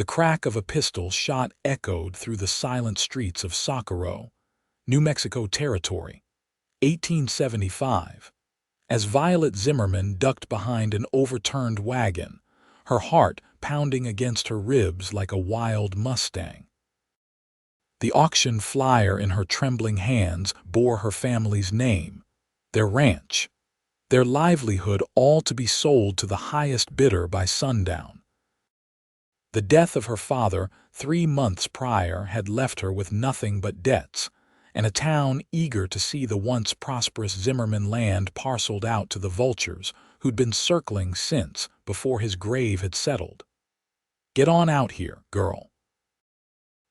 The crack of a pistol shot echoed through the silent streets of Socorro, New Mexico Territory, 1875. As Violet Zimmerman ducked behind an overturned wagon, her heart pounding against her ribs like a wild Mustang. The auction flyer in her trembling hands bore her family's name, their ranch, their livelihood, all to be sold to the highest bidder by sundown. The death of her father 3 months prior had left her with nothing but debts, and a town eager to see the once prosperous Zimmerman land parceled out to the vultures who'd been circling since before his grave had settled. "Get on out here, girl."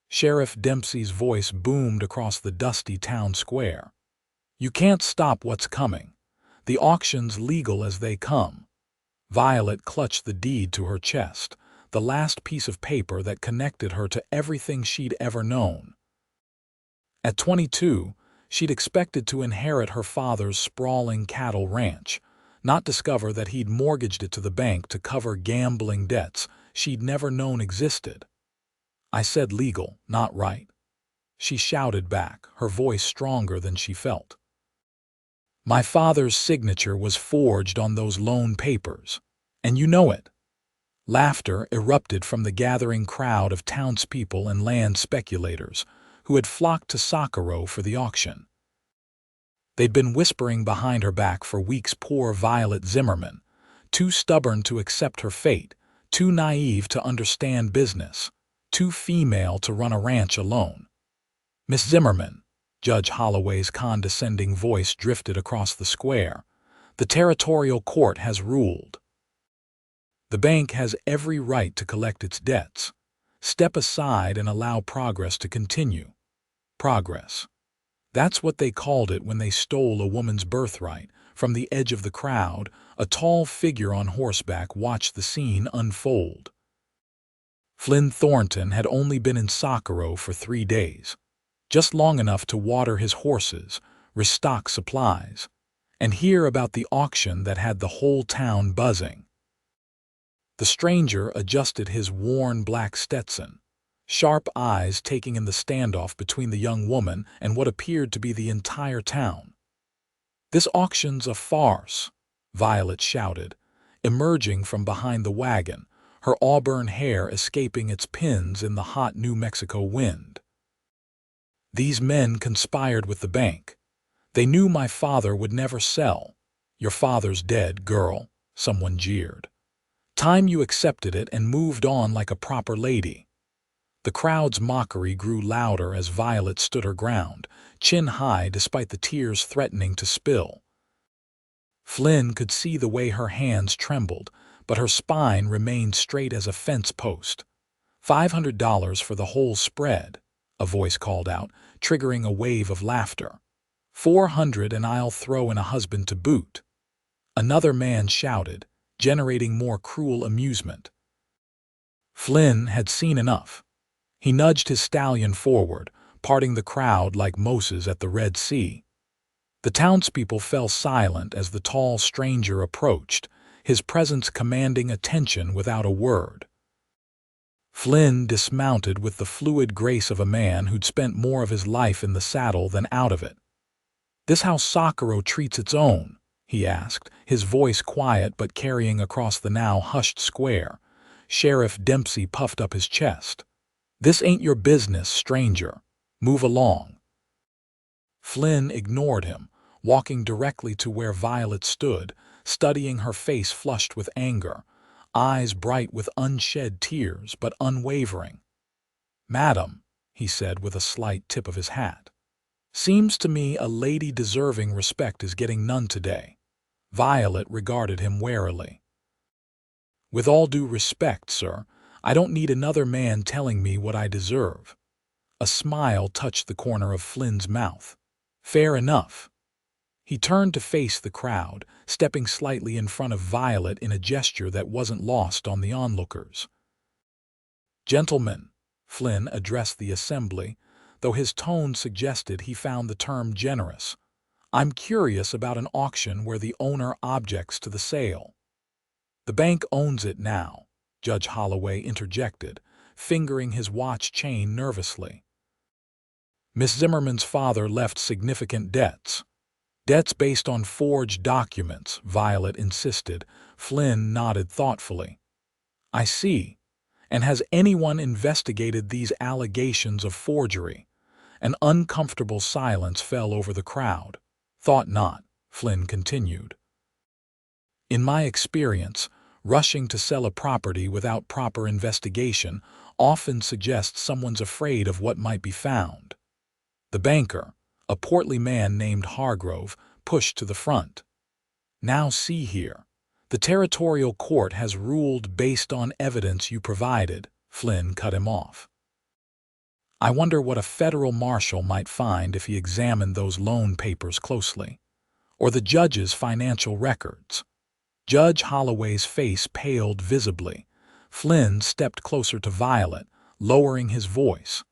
Sheriff Dempsey's voice boomed across the dusty town square. "You can't stop what's coming. The auction's legal as they come." Violet clutched the deed to her chest, the last piece of paper that connected her to everything she'd ever known. At 22, she'd expected to inherit her father's sprawling cattle ranch, not discover that he'd mortgaged it to the bank to cover gambling debts she'd never known existed. "I said legal, not right," she shouted back, her voice stronger than she felt. "My father's signature was forged on those loan papers, and you know it." Laughter erupted from the gathering crowd of townspeople and land speculators who had flocked to Socorro for the auction. They'd been whispering behind her back for weeks poor Violet Zimmerman, too stubborn to accept her fate, too naive to understand business, too female to run a ranch alone. "Miss Zimmerman," Judge Holloway's condescending voice drifted across the square, "the territorial court has ruled. The bank has every right to collect its debts. Step aside and allow progress to continue." Progress. That's what they called it when they stole a woman's birthright. From the edge of the crowd, a tall figure on horseback watched the scene unfold. Flynn Thornton had only been in Socorro for 3 days, just long enough to water his horses, restock supplies, and hear about the auction that had the whole town buzzing. The stranger adjusted his worn black Stetson, sharp eyes taking in the standoff between the young woman and what appeared to be the entire town. "This auction's a farce," Violet shouted, emerging from behind the wagon, her auburn hair escaping its pins in the hot New Mexico wind. "These men conspired with the bank. They knew my father would never sell." "Your father's dead, girl," someone jeered. "Time you accepted it and moved on like a proper lady." The crowd's mockery grew louder as Violet stood her ground, chin high despite the tears threatening to spill. Flynn could see the way her hands trembled, but her spine remained straight as a fence post. $500 for the whole spread," a voice called out, triggering a wave of laughter. $400 and I'll throw in a husband to boot," another man shouted, generating more cruel amusement. Flynn had seen enough. He nudged his stallion forward, parting the crowd like Moses at the Red Sea. The townspeople fell silent as the tall stranger approached, his presence commanding attention without a word. Flynn dismounted with the fluid grace of a man who'd spent more of his life in the saddle than out of it. "This how Socorro treats its own?" he asked, his voice quiet but carrying across the now hushed square. Sheriff Dempsey puffed up his chest. "This ain't your business, stranger. Move along." Flynn ignored him, walking directly to where Violet stood, studying her face flushed with anger, eyes bright with unshed tears but unwavering. "Madam," he said with a slight tip of his hat, "seems to me a lady deserving respect is getting none today." Violet regarded him warily. "With all due respect, sir, I don't need another man telling me what I deserve." A smile touched the corner of Flynn's mouth. "Fair enough." He turned to face the crowd, stepping slightly in front of Violet in a gesture that wasn't lost on the onlookers. "Gentlemen," Flynn addressed the assembly, though his tone suggested he found the term generous, "I'm curious about an auction where the owner objects to the sale." "The bank owns it now," Judge Holloway interjected, fingering his watch chain nervously. Miss Zimmerman's father left significant debts. Debts based on forged documents, Violet insisted. Flynn nodded thoughtfully. I see. And has anyone investigated these allegations of forgery? An uncomfortable silence fell over the crowd. Thought not, Flynn continued. In my experience, rushing to sell a property without proper investigation often suggests someone's afraid of what might be found. The banker, a portly man named Hargrove, pushed to the front. Now see here. The territorial court has ruled based on evidence you provided, Flynn cut him off. I wonder what a federal marshal might find if he examined those loan papers closely. Or the judge's financial records. Judge Holloway's face paled visibly. Flynn stepped closer to Violet, lowering his voice.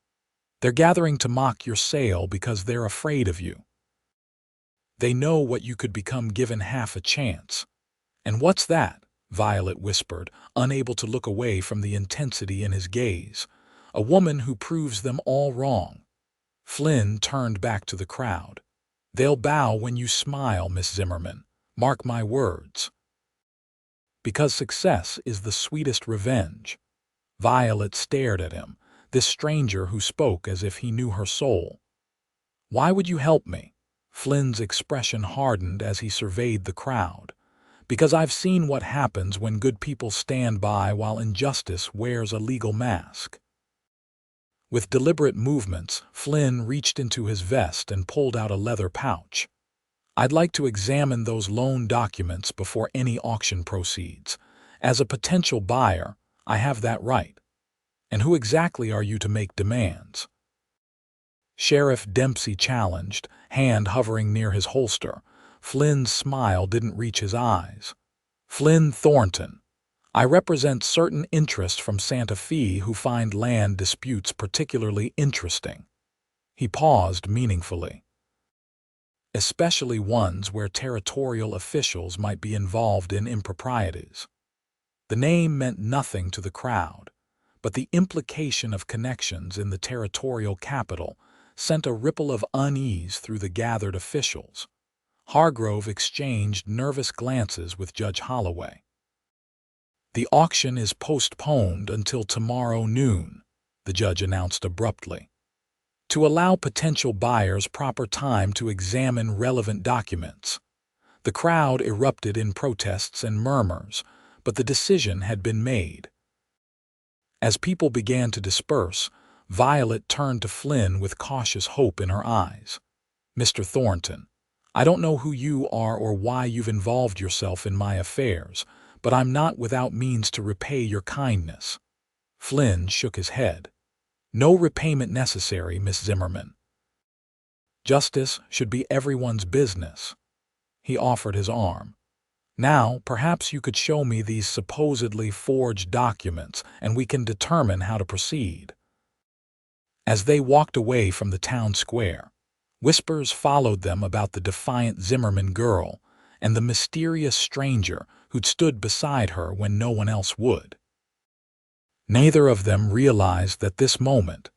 They're gathering to mock your sale because they're afraid of you. They know what you could become given half a chance. And what's that? Violet whispered, unable to look away from the intensity in his gaze. A woman who proves them all wrong. Flynn turned back to the crowd. They'll bow when you smile, Miss Zimmerman. Mark my words. Because success is the sweetest revenge. Violet stared at him, this stranger who spoke as if he knew her soul. Why would you help me? Flynn's expression hardened as he surveyed the crowd. Because I've seen what happens when good people stand by while injustice wears a legal mask. With deliberate movements, Flynn reached into his vest and pulled out a leather pouch. I'd like to examine those loan documents before any auction proceeds. As a potential buyer, I have that right. And who exactly are you to make demands? Sheriff Dempsey challenged, hand hovering near his holster. Flynn's smile didn't reach his eyes. Flynn Thornton. I represent certain interests from Santa Fe who find land disputes particularly interesting. He paused meaningfully. Especially ones where territorial officials might be involved in improprieties. The name meant nothing to the crowd, but the implication of connections in the territorial capital sent a ripple of unease through the gathered officials. Hargrove exchanged nervous glances with Judge Holloway. The auction is postponed until tomorrow noon, the judge announced abruptly, to allow potential buyers proper time to examine relevant documents. The crowd erupted in protests and murmurs, but the decision had been made. As people began to disperse, Violet turned to Flynn with cautious hope in her eyes. Mr. Thornton, I don't know who you are or why you've involved yourself in my affairs, but I'm not without means to repay your kindness. Flynn shook his head. No repayment necessary, Miss Zimmerman. Justice should be everyone's business. He offered his arm. Now, perhaps you could show me these supposedly forged documents, and we can determine how to proceed. As they walked away from the town square, whispers followed them about the defiant Zimmerman girl and the mysterious stranger who'd stood beside her when no one else would. Neither of them realized that this moment,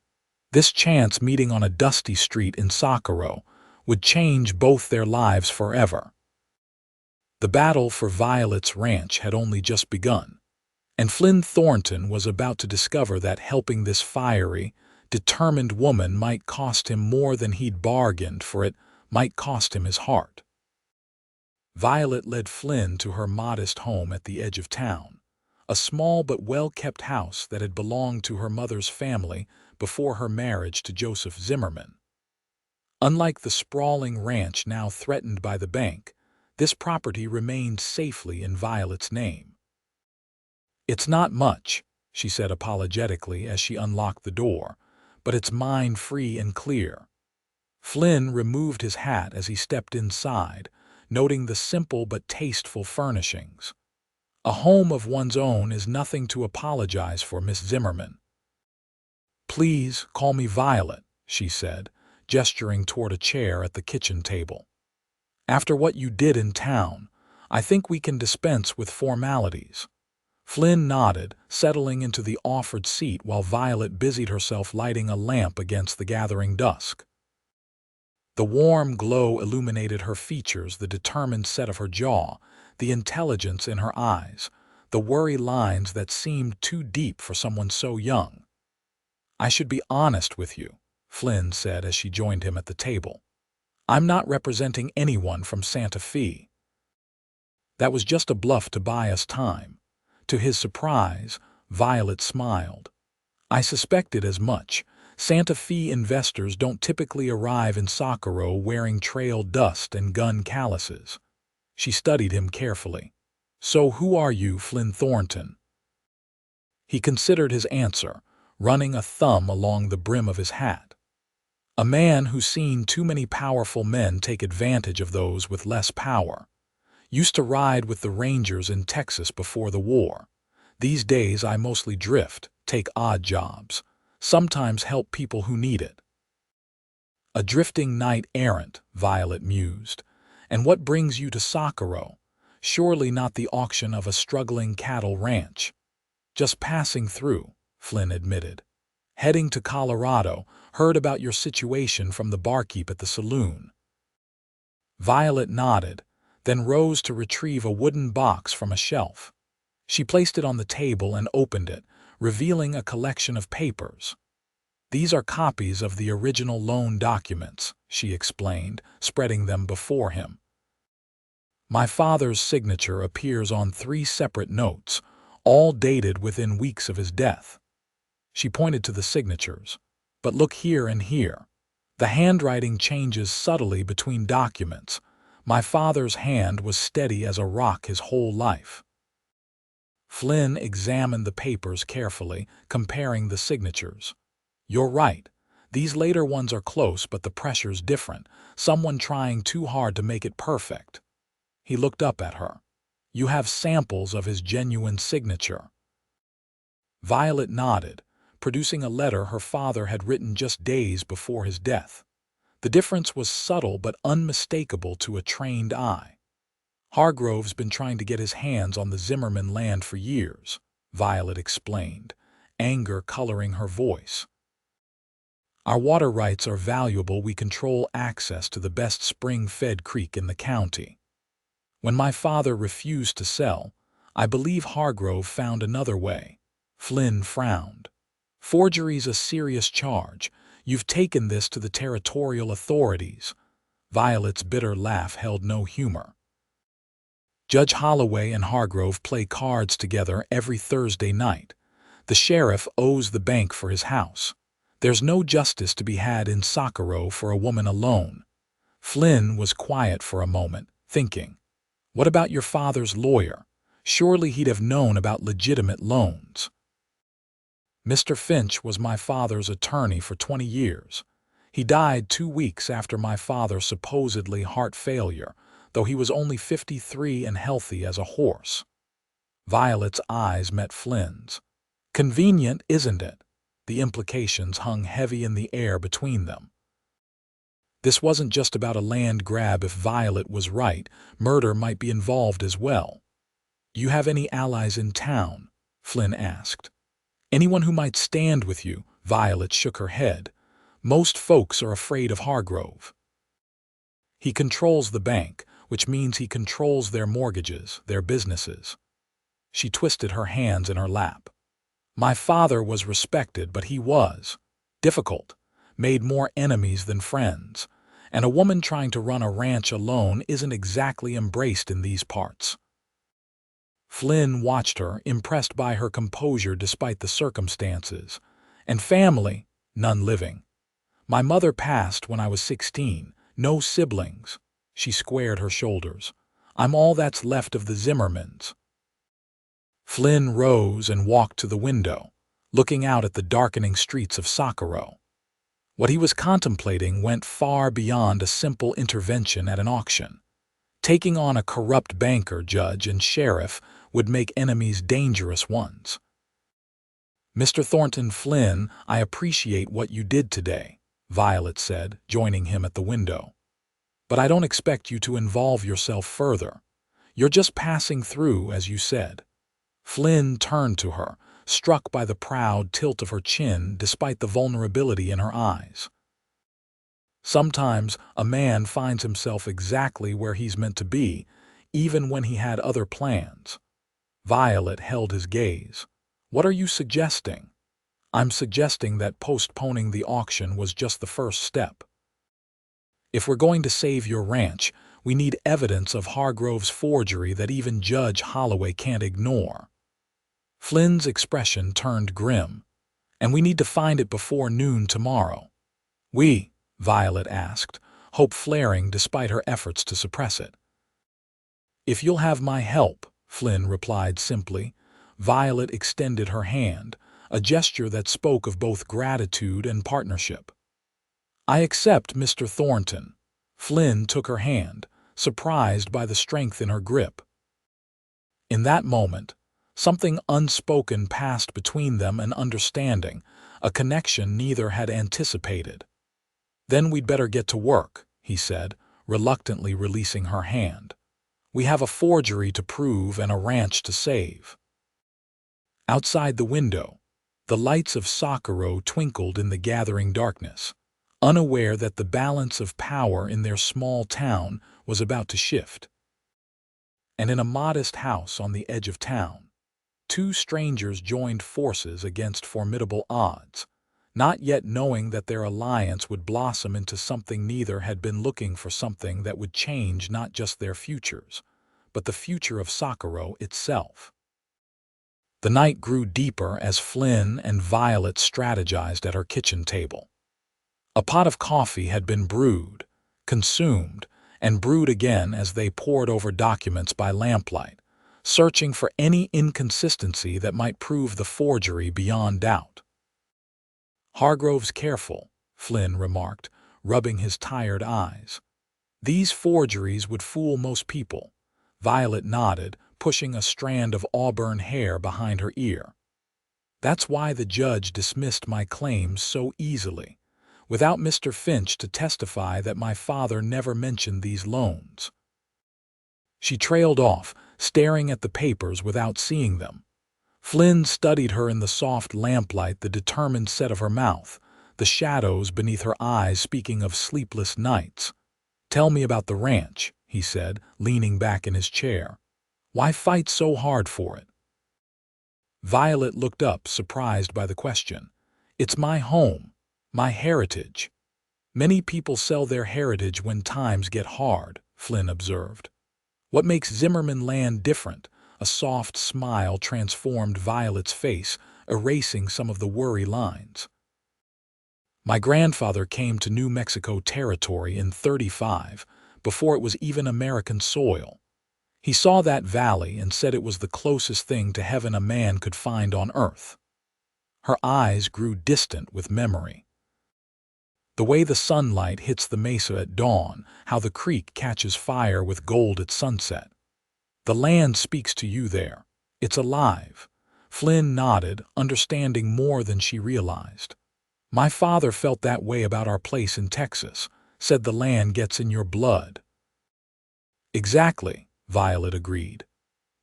this chance meeting on a dusty street in Socorro, would change both their lives forever. The battle for Violet's ranch had only just begun, and Flynn Thornton was about to discover that helping this fiery, determined woman might cost him more than he'd bargained for. It might cost him his heart. Violet led Flynn to her modest home at the edge of town, a small but well-kept house that had belonged to her mother's family before her marriage to Joseph Zimmerman. Unlike the sprawling ranch now threatened by the bank, this property remained safely in Violet's name. It's not much, she said apologetically as she unlocked the door, but it's mine free and clear. Flynn removed his hat as he stepped inside, noting the simple but tasteful furnishings. A home of one's own is nothing to apologize for, Miss Zimmerman. Please call me Violet, she said, gesturing toward a chair at the kitchen table. After what you did in town, I think we can dispense with formalities. Flynn nodded, settling into the offered seat while Violet busied herself lighting a lamp against the gathering dusk. The warm glow illuminated her features, the determined set of her jaw, the intelligence in her eyes, the worry lines that seemed too deep for someone so young. "I should be honest with you," Flynn said as she joined him at the table. "I'm not representing anyone from Santa Fe. That was just a bluff to buy us time." To his surprise, Violet smiled. "I suspected as much. Santa Fe investors don't typically arrive in Socorro wearing trail dust and gun calluses." She studied him carefully. "So who are you, Flynn Thornton?" He considered his answer, running a thumb along the brim of his hat. "A man who's seen too many powerful men take advantage of those with less power. Used to ride with the Rangers in Texas before the war. These days I mostly drift, take odd jobs, sometimes help people who need it." "A drifting knight-errant," Violet mused. "And what brings you to Socorro? Surely not the auction of a struggling cattle ranch." "Just passing through," Flynn admitted. "Heading to Colorado, heard about your situation from the barkeep at the saloon." Violet nodded, then rose to retrieve a wooden box from a shelf. She placed it on the table and opened it, revealing a collection of papers. "These are copies of the original loan documents," she explained, spreading them before him. "My father's signature appears on 3 separate notes, all dated within weeks of his death." She pointed to the signatures. "But look here and here. The handwriting changes subtly between documents. My father's hand was steady as a rock his whole life." Flynn examined the papers carefully, comparing the signatures. "You're right. These later ones are close, but the pressure's different. Someone trying too hard to make it perfect." He looked up at her. "You have samples of his genuine signature?" Violet nodded, producing a letter her father had written just days before his death. The difference was subtle but unmistakable to a trained eye. "Hargrove's been trying to get his hands on the Zimmerman land for years," Violet explained, anger coloring her voice. "Our water rights are valuable. We control access to the best spring-fed creek in the county. When my father refused to sell, I believe Hargrove found another way." Flynn frowned. "Forgery's a serious charge. You've taken this to the territorial authorities." Violet's bitter laugh held no humor. "Judge Holloway and Hargrove play cards together every Thursday night. The sheriff owes the bank for his house. There's no justice to be had in Socorro for a woman alone." Flynn was quiet for a moment, thinking. "What about your father's lawyer? Surely he'd have known about legitimate loans." "Mr. Finch was my father's attorney for 20 years. He died 2 weeks after my father's supposedly heart failure, though he was only 53 and healthy as a horse." Violet's eyes met Flynn's. "Convenient, isn't it?" The implications hung heavy in the air between them. This wasn't just about a land grab. If Violet was right, murder might be involved as well. "You have any allies in town?" Flynn asked. "Anyone who might stand with you?" Violet shook her head. "Most folks are afraid of Hargrove. He controls the bank, which means he controls their mortgages, their businesses." She twisted her hands in her lap. "My father was respected, but he was difficult, made more enemies than friends, and a woman trying to run a ranch alone isn't exactly embraced in these parts." Flynn watched her, impressed by her composure despite the circumstances. "And family?" "None living. My mother passed when I was 16. No siblings." She squared her shoulders. "I'm all that's left of the Zimmermans." Flynn rose and walked to the window, looking out at the darkening streets of Socorro. What he was contemplating went far beyond a simple intervention at an auction. Taking on a corrupt banker, judge, and sheriff would make enemies dangerous ones. "Mr. Thornton Flynn, I appreciate what you did today," Violet said, joining him at the window. "But I don't expect you to involve yourself further. You're just passing through, as you said." Flynn turned to her, struck by the proud tilt of her chin despite the vulnerability in her eyes. Sometimes a man finds himself exactly where he's meant to be, even when he had other plans. Violet held his gaze. What are you suggesting? I'm suggesting that postponing the auction was just the first step. If we're going to save your ranch, we need evidence of Hargrove's forgery that even Judge Holloway can't ignore. Flynn's expression turned grim. And we need to find it before noon tomorrow. Violet asked, hope flaring despite her efforts to suppress it. If you'll have my help, Flynn replied simply. Violet extended her hand, a gesture that spoke of both gratitude and partnership. I accept, Mr. Thornton. Flynn took her hand, surprised by the strength in her grip. In that moment, something unspoken passed between them, an understanding, a connection neither had anticipated. Then we'd better get to work, he said, reluctantly releasing her hand. We have a forgery to prove and a ranch to save. Outside the window, the lights of Socorro twinkled in the gathering darkness, unaware that the balance of power in their small town was about to shift. And in a modest house on the edge of town, two strangers joined forces against formidable odds, not yet knowing that their alliance would blossom into something neither had been looking for, something that would change not just their futures, but the future of Socorro itself. The night grew deeper as Flynn and Violet strategized at her kitchen table. A pot of coffee had been brewed, consumed, and brewed again as they pored over documents by lamplight, searching for any inconsistency that might prove the forgery beyond doubt. Hargrove's careful, Flynn remarked, rubbing his tired eyes. These forgeries would fool most people. Violet nodded, pushing a strand of auburn hair behind her ear. That's why the judge dismissed my claims so easily, without Mr. Finch to testify that my father never mentioned these loans. She trailed off, staring at the papers without seeing them. Flynn studied her in the soft lamplight, the determined set of her mouth, the shadows beneath her eyes speaking of sleepless nights. Tell me about the ranch, he said, leaning back in his chair. Why fight so hard for it? Violet looked up, surprised by the question. It's my home, my heritage. Many people sell their heritage when times get hard, Flynn observed. What makes Zimmerman land different? A soft smile transformed Violet's face, erasing some of the worry lines. My grandfather came to New Mexico Territory in '35, before it was even American soil. He saw that valley and said it was the closest thing to heaven a man could find on earth. Her eyes grew distant with memory. The way the sunlight hits the mesa at dawn, how the creek catches fire with gold at sunset. The land speaks to you there. It's alive. Flynn nodded, understanding more than she realized. My father felt that way about our place in Texas, said the land gets in your blood. Exactly, Violet agreed.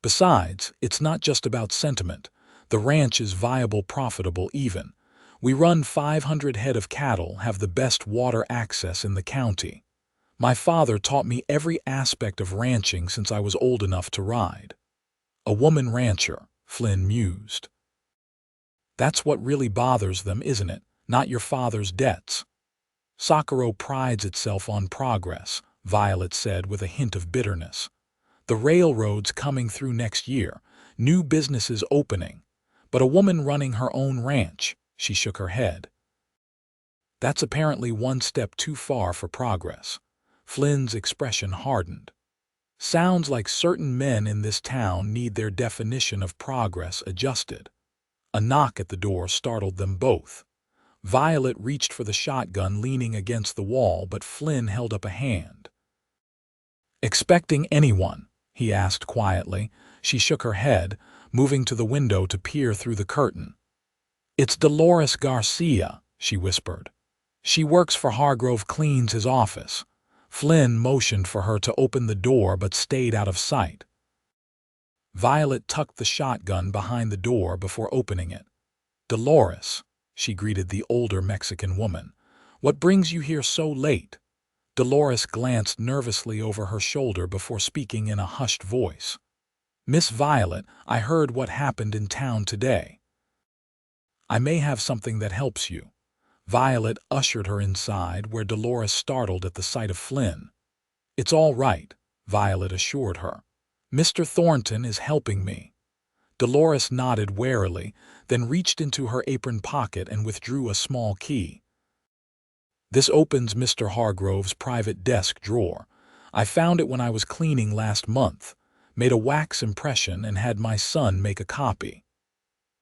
Besides, it's not just about sentiment. The ranch is viable, profitable even. We run 500 head of cattle, have the best water access in the county. My father taught me every aspect of ranching since I was old enough to ride. A woman rancher, Flynn mused. That's what really bothers them, isn't it? Not your father's debts. Socorro prides itself on progress, Violet said with a hint of bitterness. The railroad's coming through next year, new businesses opening. But a woman running her own ranch, she shook her head. That's apparently one step too far for progress. Flynn's expression hardened. Sounds like certain men in this town need their definition of progress adjusted. A knock at the door startled them both. Violet reached for the shotgun leaning against the wall, but Flynn held up a hand. Expecting anyone? He asked quietly. She shook her head, moving to the window to peer through the curtain. It's Dolores Garcia, she whispered. She works for Hargrove, cleans his office. Flynn motioned for her to open the door but stayed out of sight. Violet tucked the shotgun behind the door before opening it. "Dolores," she greeted the older Mexican woman, "what brings you here so late?" Dolores glanced nervously over her shoulder before speaking in a hushed voice. "Miss Violet, I heard what happened in town today. I may have something that helps you." Violet ushered her inside, where Dolores startled at the sight of Flynn. "It's all right," Violet assured her. "Mr. Thornton is helping me." Dolores nodded warily, then reached into her apron pocket and withdrew a small key. "This opens Mr. Hargrove's private desk drawer. I found it when I was cleaning last month, made a wax impression, and had my son make a copy."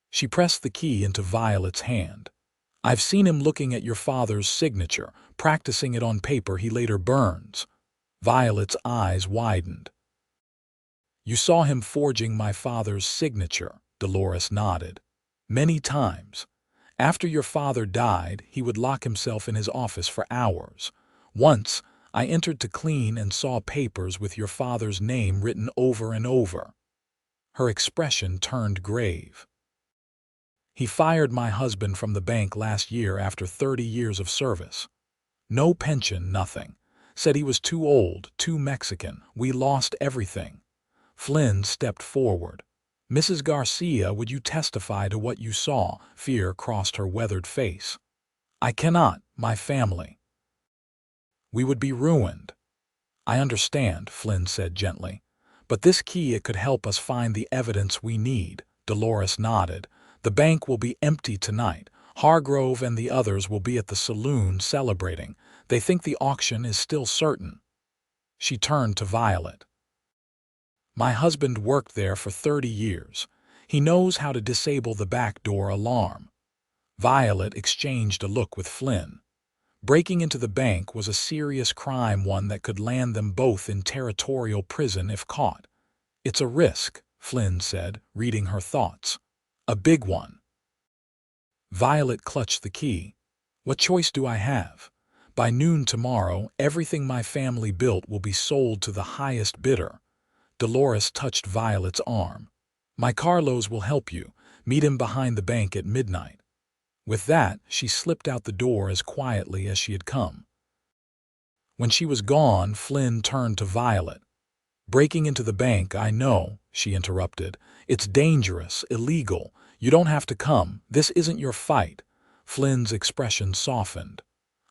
She pressed the key into Violet's hand. "I've seen him looking at your father's signature, practicing it on paper he later burns." Violet's eyes widened. "You saw him forging my father's signature," Dolores nodded. "Many times. After your father died, he would lock himself in his office for hours. Once, I entered to clean and saw papers with your father's name written over and over." Her expression turned grave. "He fired my husband from the bank last year after 30 years of service. No pension, nothing. Said he was too old, too Mexican. We lost everything." Flynn stepped forward. "Mrs. Garcia, would you testify to what you saw?" Fear crossed her weathered face. "I cannot, my family. We would be ruined." "I understand," Flynn said gently. "But this key, it could help us find the evidence we need." Dolores nodded. "The bank will be empty tonight. Hargrove and the others will be at the saloon celebrating. They think the auction is still certain." She turned to Violet. "My husband worked there for 30 years. He knows how to disable the back door alarm." Violet exchanged a look with Flynn. Breaking into the bank was a serious crime, one that could land them both in territorial prison if caught. "It's a risk," Flynn said, reading her thoughts. "A big one." Violet clutched the key. "What choice do I have? By noon tomorrow, everything my family built will be sold to the highest bidder." Dolores touched Violet's arm. "My Carlos will help you. Meet him behind the bank at midnight." With that, she slipped out the door as quietly as she had come. When she was gone, Flynn turned to Violet. "Breaking into the bank, I know," she interrupted. "It's dangerous, illegal. You don't have to come. This isn't your fight." Flynn's expression softened.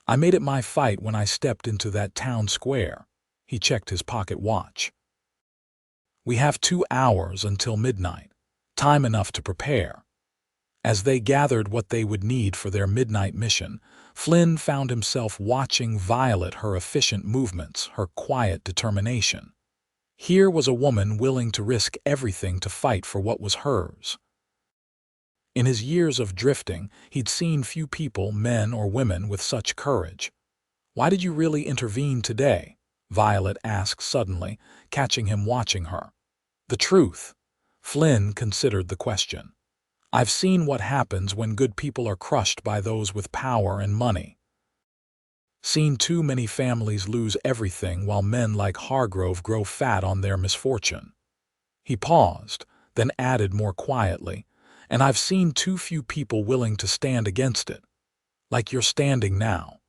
"I made it my fight when I stepped into that town square." He checked his pocket watch. "We have 2 hours until midnight. Time enough to prepare." As they gathered what they would need for their midnight mission, Flynn found himself watching Violet, her efficient movements, her quiet determination. Here was a woman willing to risk everything to fight for what was hers. In his years of drifting, he'd seen few people, men or women, with such courage. "Why did you really intervene today?" Violet asked suddenly, catching him watching her. "The truth." Flynn considered the question. "I've seen what happens when good people are crushed by those with power and money. Seen too many families lose everything while men like Hargrove grow fat on their misfortune." He paused, then added more quietly, "And I've seen too few people willing to stand against it. Like you're standing now."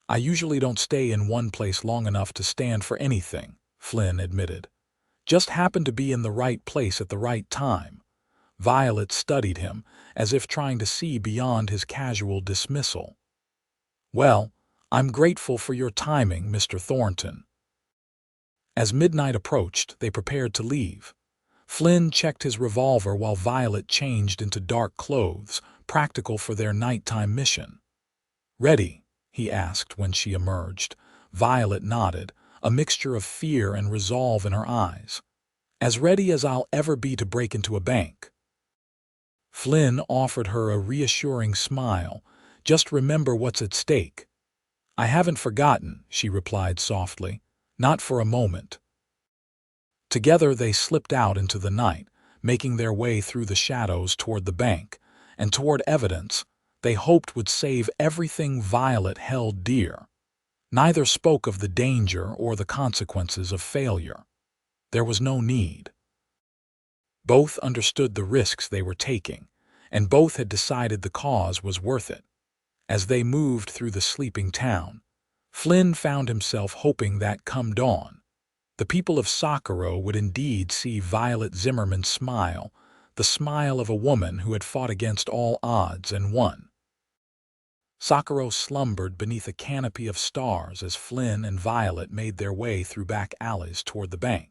"I usually don't stay in one place long enough to stand for anything," Flynn admitted. "Just happened to be in the right place at the right time." Violet studied him, as if trying to see beyond his casual dismissal. "Well, I'm grateful for your timing, Mr. Thornton." As midnight approached, they prepared to leave. Flynn checked his revolver while Violet changed into dark clothes, practical for their nighttime mission. "Ready?" he asked when she emerged. Violet nodded, a mixture of fear and resolve in her eyes. "As ready as I'll ever be to break into a bank." Flynn offered her a reassuring smile. "Just remember what's at stake." "I haven't forgotten," she replied softly. "Not for a moment." Together they slipped out into the night, making their way through the shadows toward the bank, and toward evidence they hoped would save everything Violet held dear. Neither spoke of the danger or the consequences of failure. There was no need. Both understood the risks they were taking, and both had decided the cause was worth it. As they moved through the sleeping town, Flynn found himself hoping that come dawn, the people of Socorro would indeed see Violet Zimmerman smile, the smile of a woman who had fought against all odds and won. Socorro slumbered beneath a canopy of stars as Flynn and Violet made their way through back alleys toward the bank.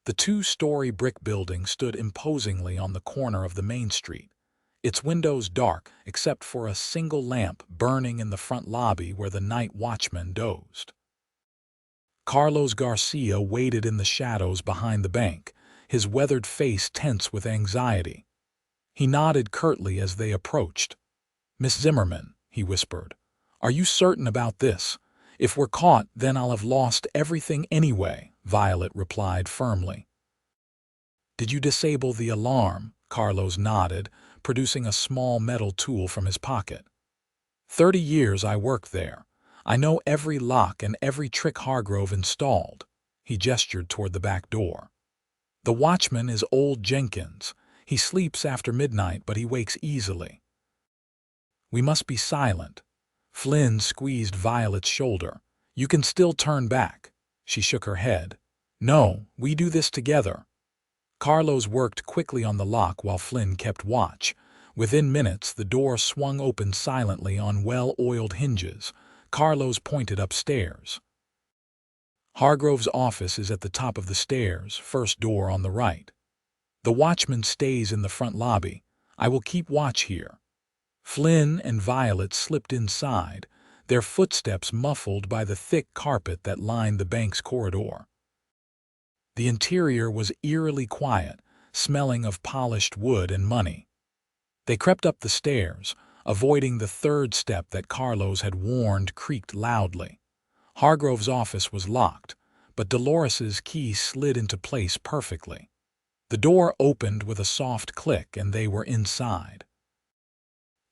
The two-story brick building stood imposingly on the corner of the main street, its windows dark except for a single lamp burning in the front lobby where the night watchman dozed. Carlos Garcia waited in the shadows behind the bank, his weathered face tense with anxiety. He nodded curtly as they approached. "Miss Zimmerman," he whispered, "are you certain about this? If we're caught, then I'll have lost everything anyway," Violet replied firmly. "Did you disable the alarm?" Carlos nodded, producing a small metal tool from his pocket. 30 years I worked there. I know every lock and every trick Hargrove installed." He gestured toward the back door. "The watchman is old Jenkins. He sleeps after midnight, but he wakes easily." "We must be silent." Flynn squeezed Violet's shoulder. "You can still turn back." She shook her head. "No, we do this together." Carlos worked quickly on the lock while Flynn kept watch. Within minutes, the door swung open silently on well-oiled hinges. Carlos pointed upstairs. "Hargrove's office is at the top of the stairs, first door on the right. The watchman stays in the front lobby. I will keep watch here." Flynn and Violet slipped inside, their footsteps muffled by the thick carpet that lined the bank's corridor. The interior was eerily quiet, smelling of polished wood and money. They crept up the stairs, avoiding the third step that Carlos had warned creaked loudly. Hargrove's office was locked, but Dolores's key slid into place perfectly. The door opened with a soft click and they were inside.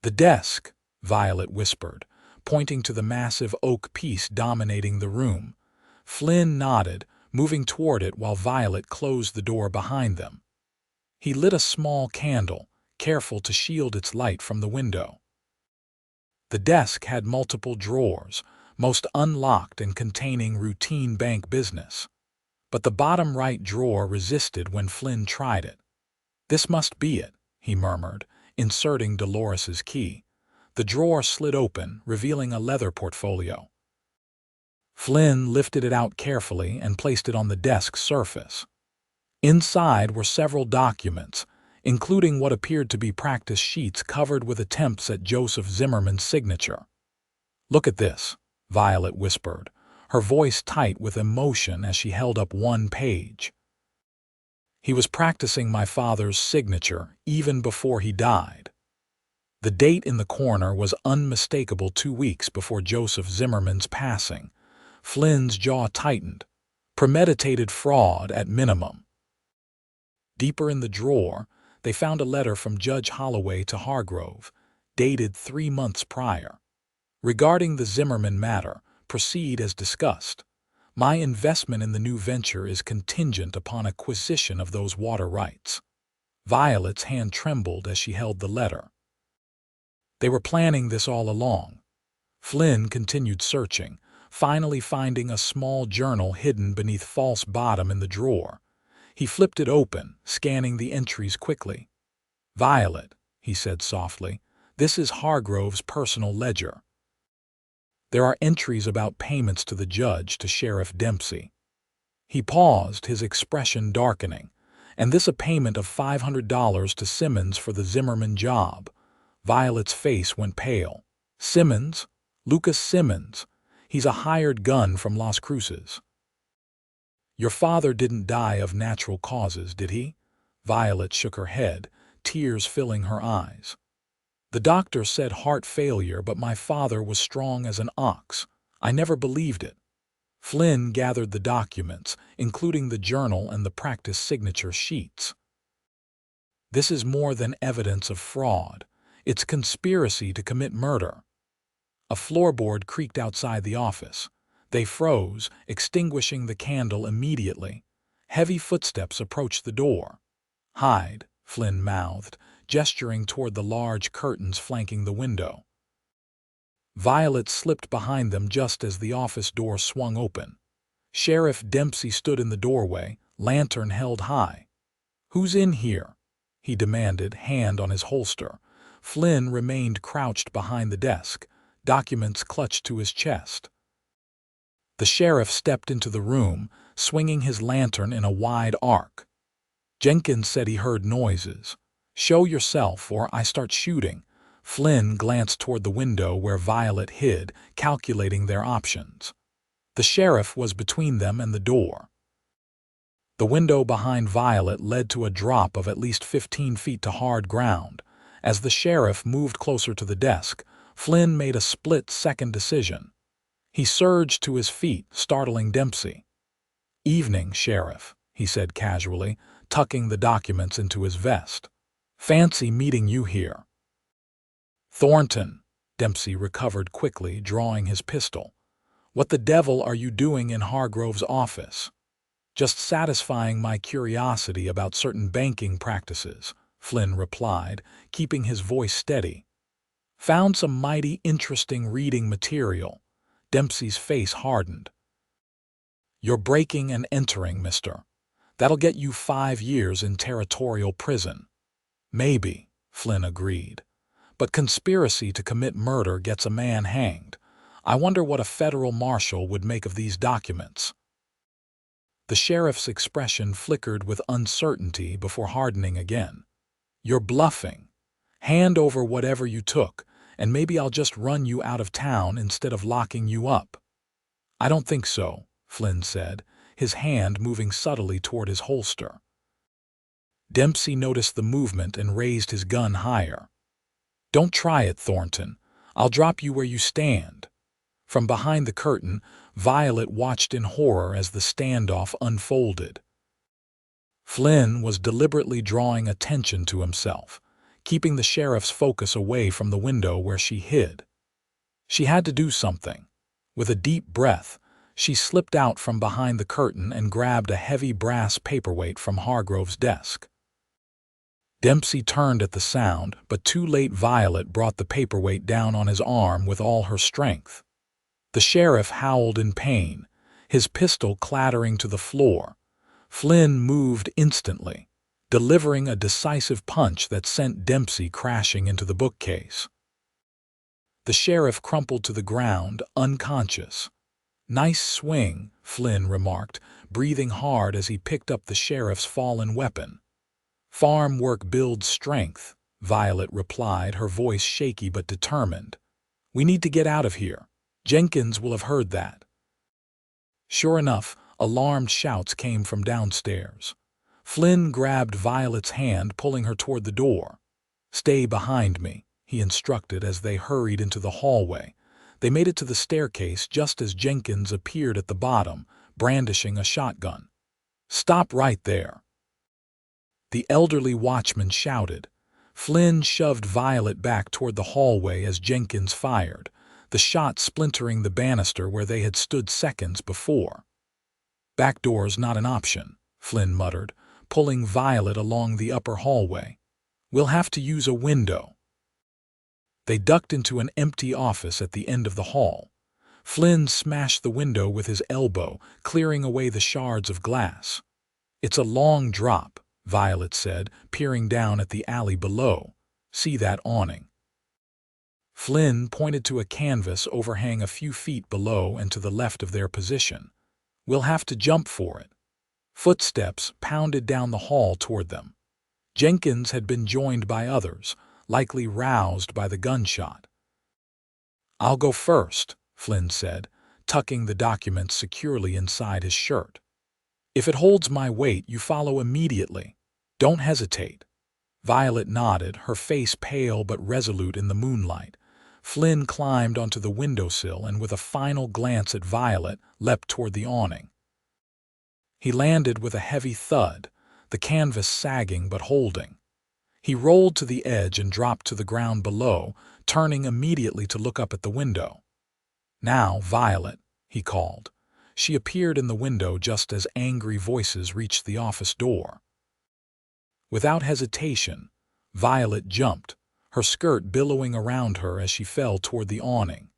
"The desk," Violet whispered, pointing to the massive oak piece dominating the room. Flynn nodded, moving toward it while Violet closed the door behind them. He lit a small candle, careful to shield its light from the window. The desk had multiple drawers, most unlocked and containing routine bank business. But the bottom right drawer resisted when Flynn tried it. "This must be it," he murmured, inserting Dolores's key. The drawer slid open, revealing a leather portfolio. Flynn lifted it out carefully and placed it on the desk's surface. Inside were several documents, including what appeared to be practice sheets covered with attempts at Joseph Zimmerman's signature. "Look at this," Violet whispered, her voice tight with emotion as she held up one page. "He was practicing my father's signature even before he died." The date in the corner was unmistakable, 2 weeks before Joseph Zimmerman's passing. Flynn's jaw tightened. Premeditated fraud at minimum. Deeper in the drawer, they found a letter from Judge Holloway to Hargrove, dated 3 months prior. "Regarding the Zimmerman matter, proceed as discussed. My investment in the new venture is contingent upon acquisition of those water rights." Violet's hand trembled as she held the letter. They were planning this all along. Flynn continued searching, finally finding a small journal hidden beneath false bottom in the drawer. He flipped it open, scanning the entries quickly. "Violet," he said softly, "this is Hargrove's personal ledger. There are entries about payments to the judge to Sheriff Dempsey." He paused, his expression darkening. "And this a payment of $500 to Simmons for the Zimmerman job." Violet's face went pale. "Simmons? Lucas Simmons? He's a hired gun from Las Cruces." "Your father didn't die of natural causes, did he?" Violet shook her head, tears filling her eyes. "The doctor said heart failure, but my father was strong as an ox. I never believed it." Flynn gathered the documents, including the journal and the practice signature sheets. "This is more than evidence of fraud. It's conspiracy to commit murder." A floorboard creaked outside the office. They froze, extinguishing the candle immediately. Heavy footsteps approached the door. "Hide," Flynn mouthed, gesturing toward the large curtains flanking the window. Violet slipped behind them just as the office door swung open. Sheriff Dempsey stood in the doorway, lantern held high. "Who's in here?" he demanded, hand on his holster. Flynn remained crouched behind the desk, documents clutched to his chest. The sheriff stepped into the room, swinging his lantern in a wide arc. "Jenkins said he heard noises. Show yourself or I start shooting." Flynn glanced toward the window where Violet hid, calculating their options. The sheriff was between them and the door. The window behind Violet led to a drop of at least 15 feet to hard ground. As the sheriff moved closer to the desk, Flynn made a split-second decision. He surged to his feet, startling Dempsey. "Evening, Sheriff," he said casually, tucking the documents into his vest. "Fancy meeting you here." "Thornton," Dempsey recovered quickly, drawing his pistol. "What the devil are you doing in Hargrove's office?" "Just satisfying my curiosity about certain banking practices," Flynn replied, keeping his voice steady. "Found some mighty interesting reading material." Dempsey's face hardened. "You're breaking and entering, mister. That'll get you 5 years in territorial prison." "Maybe," Flynn agreed. "But conspiracy to commit murder gets a man hanged. I wonder what a federal marshal would make of these documents." The sheriff's expression flickered with uncertainty before hardening again. "You're bluffing. Hand over whatever you took, and maybe I'll just run you out of town instead of locking you up." "I don't think so," Flynn said, his hand moving subtly toward his holster. Dempsey noticed the movement and raised his gun higher. "Don't try it, Thornton. I'll drop you where you stand." From behind the curtain, Violet watched in horror as the standoff unfolded. Flynn was deliberately drawing attention to himself, keeping the sheriff's focus away from the window where she hid. She had to do something. With a deep breath, she slipped out from behind the curtain and grabbed a heavy brass paperweight from Hargrove's desk. Dempsey turned at the sound, but too late. Violet brought the paperweight down on his arm with all her strength. The sheriff howled in pain, his pistol clattering to the floor. Flynn moved instantly, delivering a decisive punch that sent Dempsey crashing into the bookcase. The sheriff crumpled to the ground, unconscious. "Nice swing," Flynn remarked, breathing hard as he picked up the sheriff's fallen weapon. "Farm work builds strength," Violet replied, her voice shaky but determined. "We need to get out of here. Jenkins will have heard that." Sure enough, alarmed shouts came from downstairs. Flynn grabbed Violet's hand, pulling her toward the door. "Stay behind me," he instructed as they hurried into the hallway. They made it to the staircase just as Jenkins appeared at the bottom, brandishing a shotgun. "Stop right there," the elderly watchman shouted. Flynn shoved Violet back toward the hallway as Jenkins fired, the shot splintering the banister where they had stood seconds before. "Back door's not an option," Flynn muttered, pulling Violet along the upper hallway. "We'll have to use a window." They ducked into an empty office at the end of the hall. Flynn smashed the window with his elbow, clearing away the shards of glass. "It's a long drop," Violet said, peering down at the alley below. "See that awning?" Flynn pointed to a canvas overhang a few feet below and to the left of their position. "We'll have to jump for it." Footsteps pounded down the hall toward them. Jenkins had been joined by others, likely roused by the gunshot. "I'll go first," Flynn said, tucking the documents securely inside his shirt. "If it holds my weight, you follow immediately. Don't hesitate." Violet nodded, her face pale but resolute in the moonlight. Flynn climbed onto the windowsill and, with a final glance at Violet, leapt toward the awning. He landed with a heavy thud, the canvas sagging but holding. He rolled to the edge and dropped to the ground below, turning immediately to look up at the window. "Now, Violet," he called. She appeared in the window just as angry voices reached the office door. Without hesitation, Violet jumped, her skirt billowing around her as she fell toward the awning.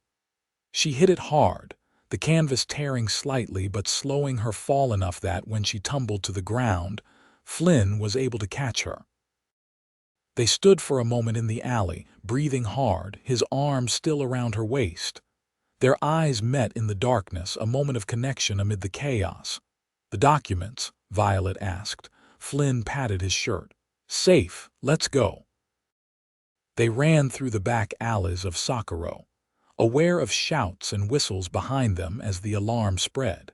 She hit it hard, the canvas tearing slightly but slowing her fall enough that when she tumbled to the ground, Flynn was able to catch her. They stood for a moment in the alley, breathing hard, his arms still around her waist. Their eyes met in the darkness, a moment of connection amid the chaos. "The documents?" Violet asked. Flynn patted his shirt. "Safe, let's go." They ran through the back alleys of Socorro, aware of shouts and whistles behind them as the alarm spread.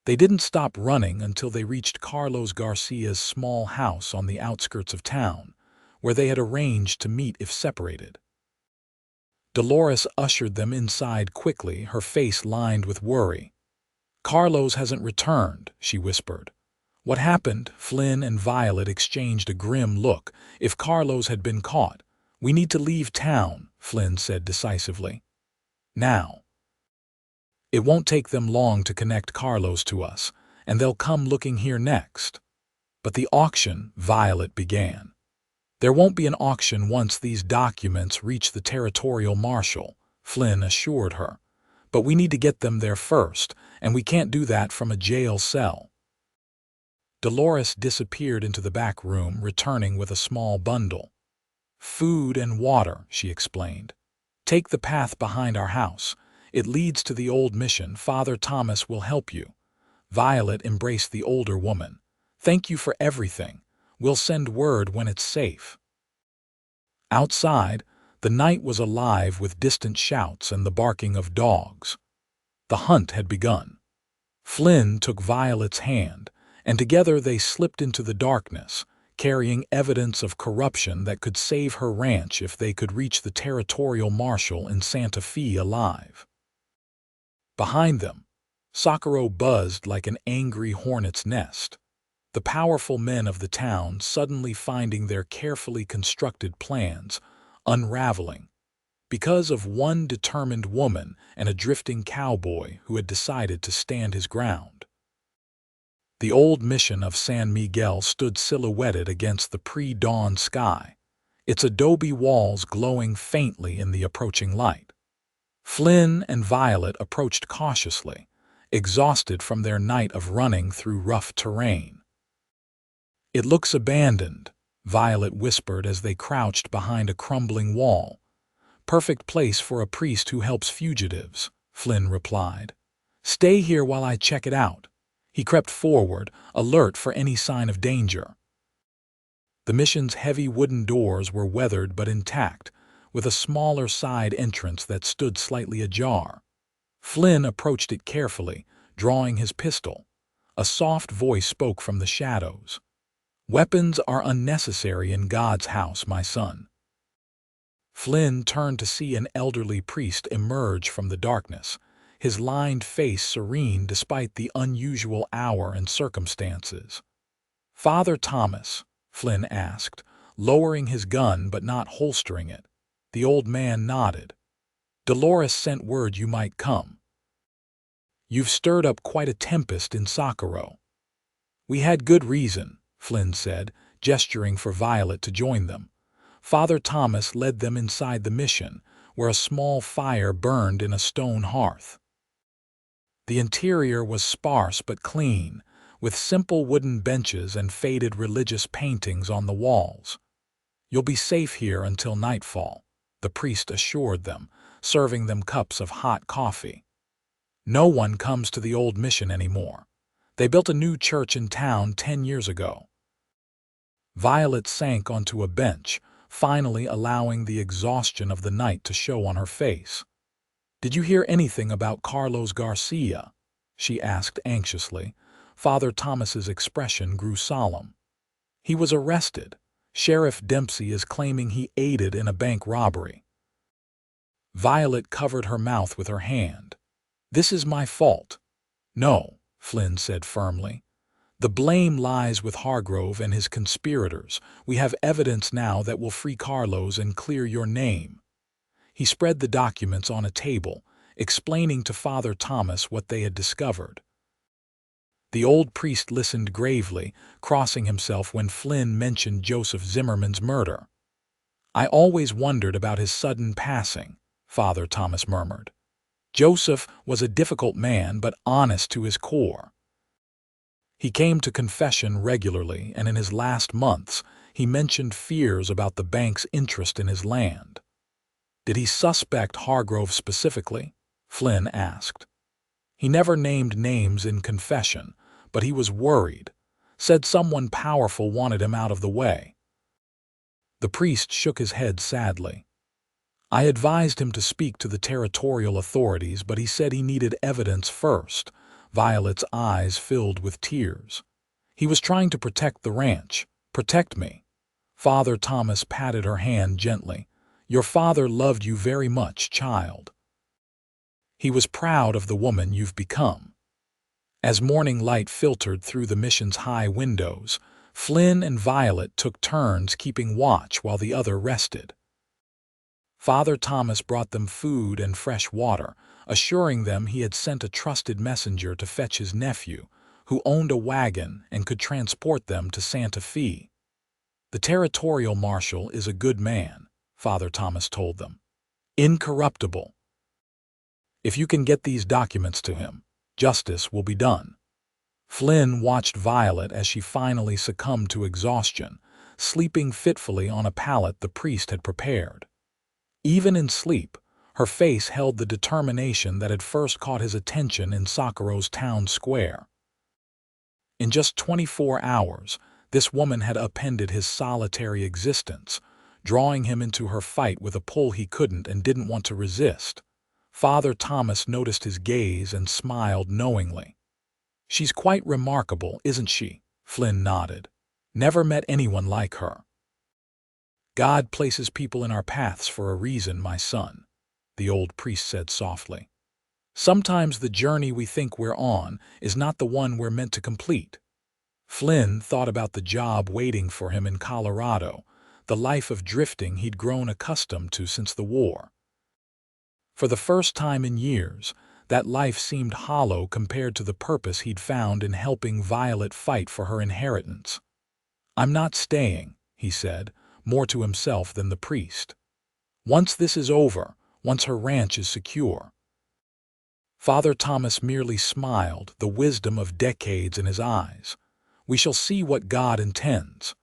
They didn't stop running until they reached Carlos Garcia's small house on the outskirts of town, where they had arranged to meet if separated. Dolores ushered them inside quickly, her face lined with worry. "Carlos hasn't returned," she whispered. "What happened?" Flynn and Violet exchanged a grim look. "If Carlos had been caught, we need to leave town," Flynn said decisively. "Now. It won't take them long to connect Carlos to us, and they'll come looking here next." "But the auction," Violet began. "There won't be an auction once these documents reach the territorial marshal," Flynn assured her. "But we need to get them there first, and we can't do that from a jail cell." Dolores disappeared into the back room, returning with a small bundle. "Food and water," she explained. "Take the path behind our house. It leads to the old mission. Father Thomas will help you." Violet embraced the older woman. "Thank you for everything. We'll send word when it's safe." Outside, the night was alive with distant shouts and the barking of dogs. The hunt had begun. Flynn took Violet's hand, and together they slipped into the darkness, carrying evidence of corruption that could save her ranch if they could reach the territorial marshal in Santa Fe alive. Behind them, Socorro buzzed like an angry hornet's nest, the powerful men of the town suddenly finding their carefully constructed plans unraveling because of one determined woman and a drifting cowboy who had decided to stand his ground. The old mission of San Miguel stood silhouetted against the pre-dawn sky, its adobe walls glowing faintly in the approaching light. Flynn and Violet approached cautiously, exhausted from their night of running through rough terrain. "It looks abandoned," Violet whispered as they crouched behind a crumbling wall. "Perfect place for a priest who helps fugitives," Flynn replied. "Stay here while I check it out." He crept forward, alert for any sign of danger. The mission's heavy wooden doors were weathered but intact, with a smaller side entrance that stood slightly ajar. Flynn approached it carefully, drawing his pistol. A soft voice spoke from the shadows. "Weapons are unnecessary in God's house, my son." Flynn turned to see an elderly priest emerge from the darkness, his lined face serene despite the unusual hour and circumstances. "Father Thomas?" Flynn asked, lowering his gun but not holstering it. The old man nodded. "Dolores sent word you might come. You've stirred up quite a tempest in Socorro." "We had good reason," Flynn said, gesturing for Violet to join them. Father Thomas led them inside the mission, where a small fire burned in a stone hearth. The interior was sparse but clean, with simple wooden benches and faded religious paintings on the walls. "You'll be safe here until nightfall," the priest assured them, serving them cups of hot coffee. "No one comes to the old mission anymore. They built a new church in town 10 years ago." Violet sank onto a bench, finally allowing the exhaustion of the night to show on her face. "Did you hear anything about Carlos Garcia?" she asked anxiously. Father Thomas's expression grew solemn. "He was arrested. Sheriff Dempsey is claiming he aided in a bank robbery." Violet covered her mouth with her hand. "This is my fault." "No," Flynn said firmly. "The blame lies with Hargrove and his conspirators. We have evidence now that will free Carlos and clear your name." He spread the documents on a table, explaining to Father Thomas what they had discovered. The old priest listened gravely, crossing himself when Flynn mentioned Joseph Zimmerman's murder. "I always wondered about his sudden passing," Father Thomas murmured. "Joseph was a difficult man, but honest to his core. He came to confession regularly, and in his last months, he mentioned fears about the bank's interest in his land." "Did he suspect Hargrove specifically?" Flynn asked. "He never named names in confession, but he was worried. Said someone powerful wanted him out of the way." The priest shook his head sadly. "I advised him to speak to the territorial authorities, but he said he needed evidence first." Violet's eyes filled with tears. "He was trying to protect the ranch, protect me." Father Thomas patted her hand gently. "Your father loved you very much, child. He was proud of the woman you've become." As morning light filtered through the mission's high windows, Flynn and Violet took turns keeping watch while the other rested. Father Thomas brought them food and fresh water, assuring them he had sent a trusted messenger to fetch his nephew, who owned a wagon and could transport them to Santa Fe. "The territorial marshal is a good man," Father Thomas told them. "Incorruptible. If you can get these documents to him, justice will be done." Flynn watched Violet as she finally succumbed to exhaustion, sleeping fitfully on a pallet the priest had prepared. Even in sleep, her face held the determination that had first caught his attention in Socorro's town square. In just 24 hours, this woman had upended his solitary existence, drawing him into her fight with a pull he couldn't and didn't want to resist. Father Thomas noticed his gaze and smiled knowingly. "She's quite remarkable, isn't she?" Flynn nodded. "Never met anyone like her." "God places people in our paths for a reason, my son," the old priest said softly. "Sometimes the journey we think we're on is not the one we're meant to complete." Flynn thought about the job waiting for him in Colorado, the life of drifting he'd grown accustomed to since the war. For the first time in years, that life seemed hollow compared to the purpose he'd found in helping Violet fight for her inheritance. "I'm not staying," he said, more to himself than the priest. "Once this is over, once her ranch is secure." Father Thomas merely smiled, the wisdom of decades in his eyes. "We shall see what God intends."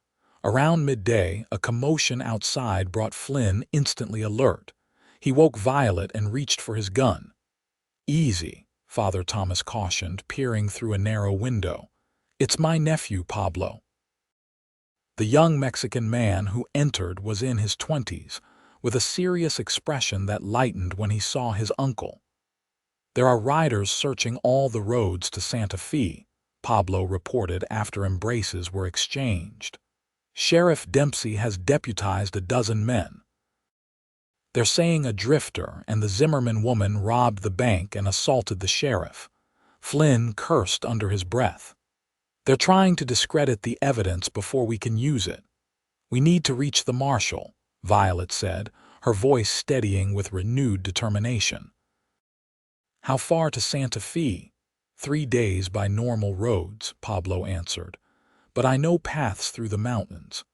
Around midday, a commotion outside brought Flynn instantly alert. He woke Violet and reached for his gun. "Easy," Father Thomas cautioned, peering through a narrow window. "It's my nephew, Pablo." The young Mexican man who entered was in his 20s, with a serious expression that lightened when he saw his uncle. "There are riders searching all the roads to Santa Fe," Pablo reported after embraces were exchanged. "Sheriff Dempsey has deputized a dozen men. They're saying a drifter and the Zimmerman woman robbed the bank and assaulted the sheriff." Flynn cursed under his breath. "They're trying to discredit the evidence before we can use it." "We need to reach the marshal," Violet said, her voice steadying with renewed determination. "How far to Santa Fe?" 3 days by normal roads," Pablo answered. "But I know paths through the mountains.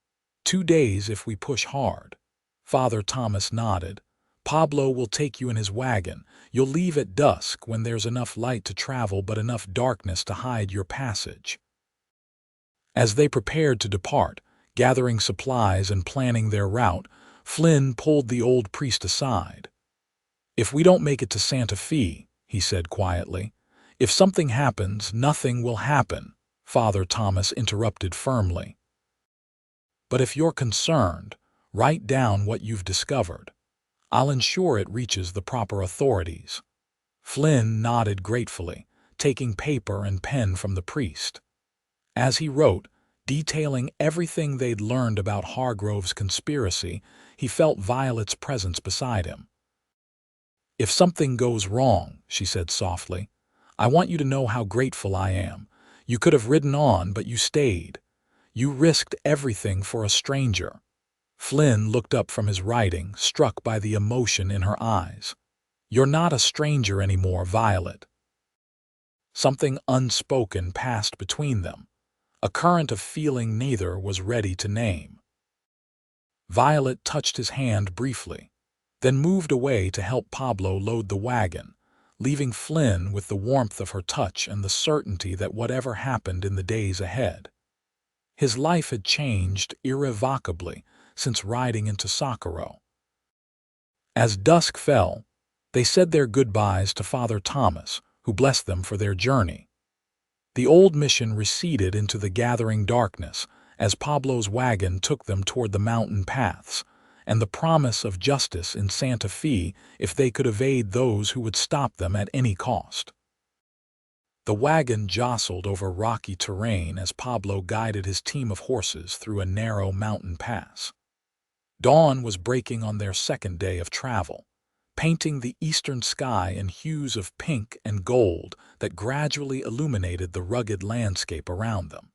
2 days if we push hard." Father Thomas nodded. "Pablo will take you in his wagon. You'll leave at dusk when there's enough light to travel but enough darkness to hide your passage." As they prepared to depart, gathering supplies and planning their route, Flynn pulled the old priest aside. "If we don't make it to Santa Fe," he said quietly, "if something happens, nothing will happen," Father Thomas interrupted firmly. "But if you're concerned, write down what you've discovered. I'll ensure it reaches the proper authorities." Flynn nodded gratefully, taking paper and pen from the priest. As he wrote, detailing everything they'd learned about Hargrove's conspiracy, he felt Violet's presence beside him. "If something goes wrong," she said softly, "I want you to know how grateful I am. You could have ridden on, but you stayed. You risked everything for a stranger." Flynn looked up from his writing, struck by the emotion in her eyes. "You're not a stranger anymore, Violet." Something unspoken passed between them, a current of feeling neither was ready to name. Violet touched his hand briefly, then moved away to help Pablo load the wagon, leaving Flynn with the warmth of her touch and the certainty that whatever happened in the days ahead, his life had changed irrevocably since riding into Socorro. As dusk fell, they said their goodbyes to Father Thomas, who blessed them for their journey. The old mission receded into the gathering darkness as Pablo's wagon took them toward the mountain paths, and the promise of justice in Santa Fe if they could evade those who would stop them at any cost. The wagon jostled over rocky terrain as Pablo guided his team of horses through a narrow mountain pass. Dawn was breaking on their second day of travel, painting the eastern sky in hues of pink and gold that gradually illuminated the rugged landscape around them.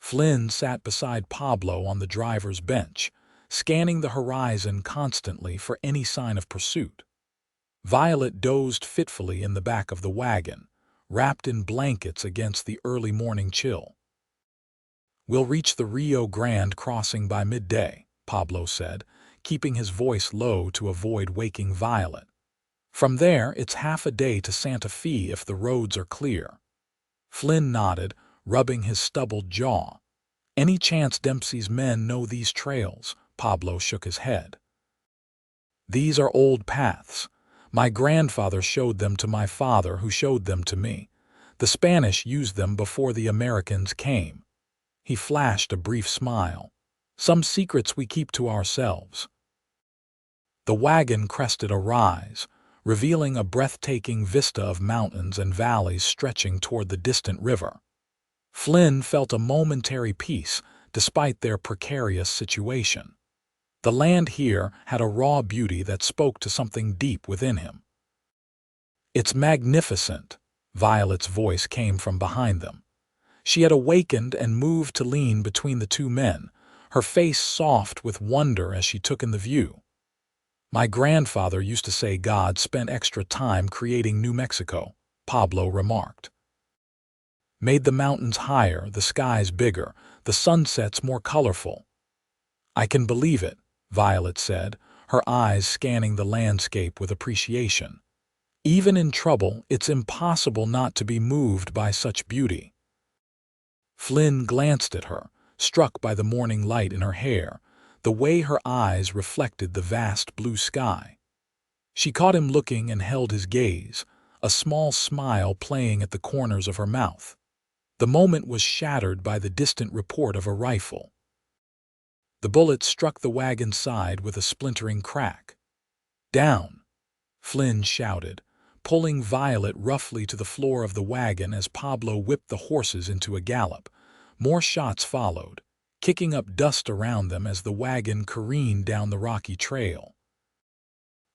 Flynn sat beside Pablo on the driver's bench, scanning the horizon constantly for any sign of pursuit. Violet dozed fitfully in the back of the wagon, wrapped in blankets against the early morning chill. "We'll reach the Rio Grande crossing by midday," Pablo said, keeping his voice low to avoid waking Violet. "From there, it's half a day to Santa Fe if the roads are clear." Flynn nodded, rubbing his stubbled jaw. "Any chance Dempsey's men know these trails?" Pablo shook his head. "These are old paths. My grandfather showed them to my father, who showed them to me. The Spanish used them before the Americans came." He flashed a brief smile. "Some secrets we keep to ourselves." The wagon crested a rise, revealing a breathtaking vista of mountains and valleys stretching toward the distant river. Flynn felt a momentary peace despite their precarious situation. The land here had a raw beauty that spoke to something deep within him. "It's magnificent," Violet's voice came from behind them. She had awakened and moved to lean between the two men, her face soft with wonder as she took in the view. "My grandfather used to say God spent extra time creating New Mexico," Pablo remarked. "Made the mountains higher, the skies bigger, the sunsets more colorful." "I can believe it," Violet said, her eyes scanning the landscape with appreciation. "Even in trouble, it's impossible not to be moved by such beauty." Flynn glanced at her, struck by the morning light in her hair, the way her eyes reflected the vast blue sky. She caught him looking and held his gaze, a small smile playing at the corners of her mouth. The moment was shattered by the distant report of a rifle. The bullet struck the wagon's side with a splintering crack. "Down!" Flynn shouted, pulling Violet roughly to the floor of the wagon as Pablo whipped the horses into a gallop. More shots followed, kicking up dust around them as the wagon careened down the rocky trail.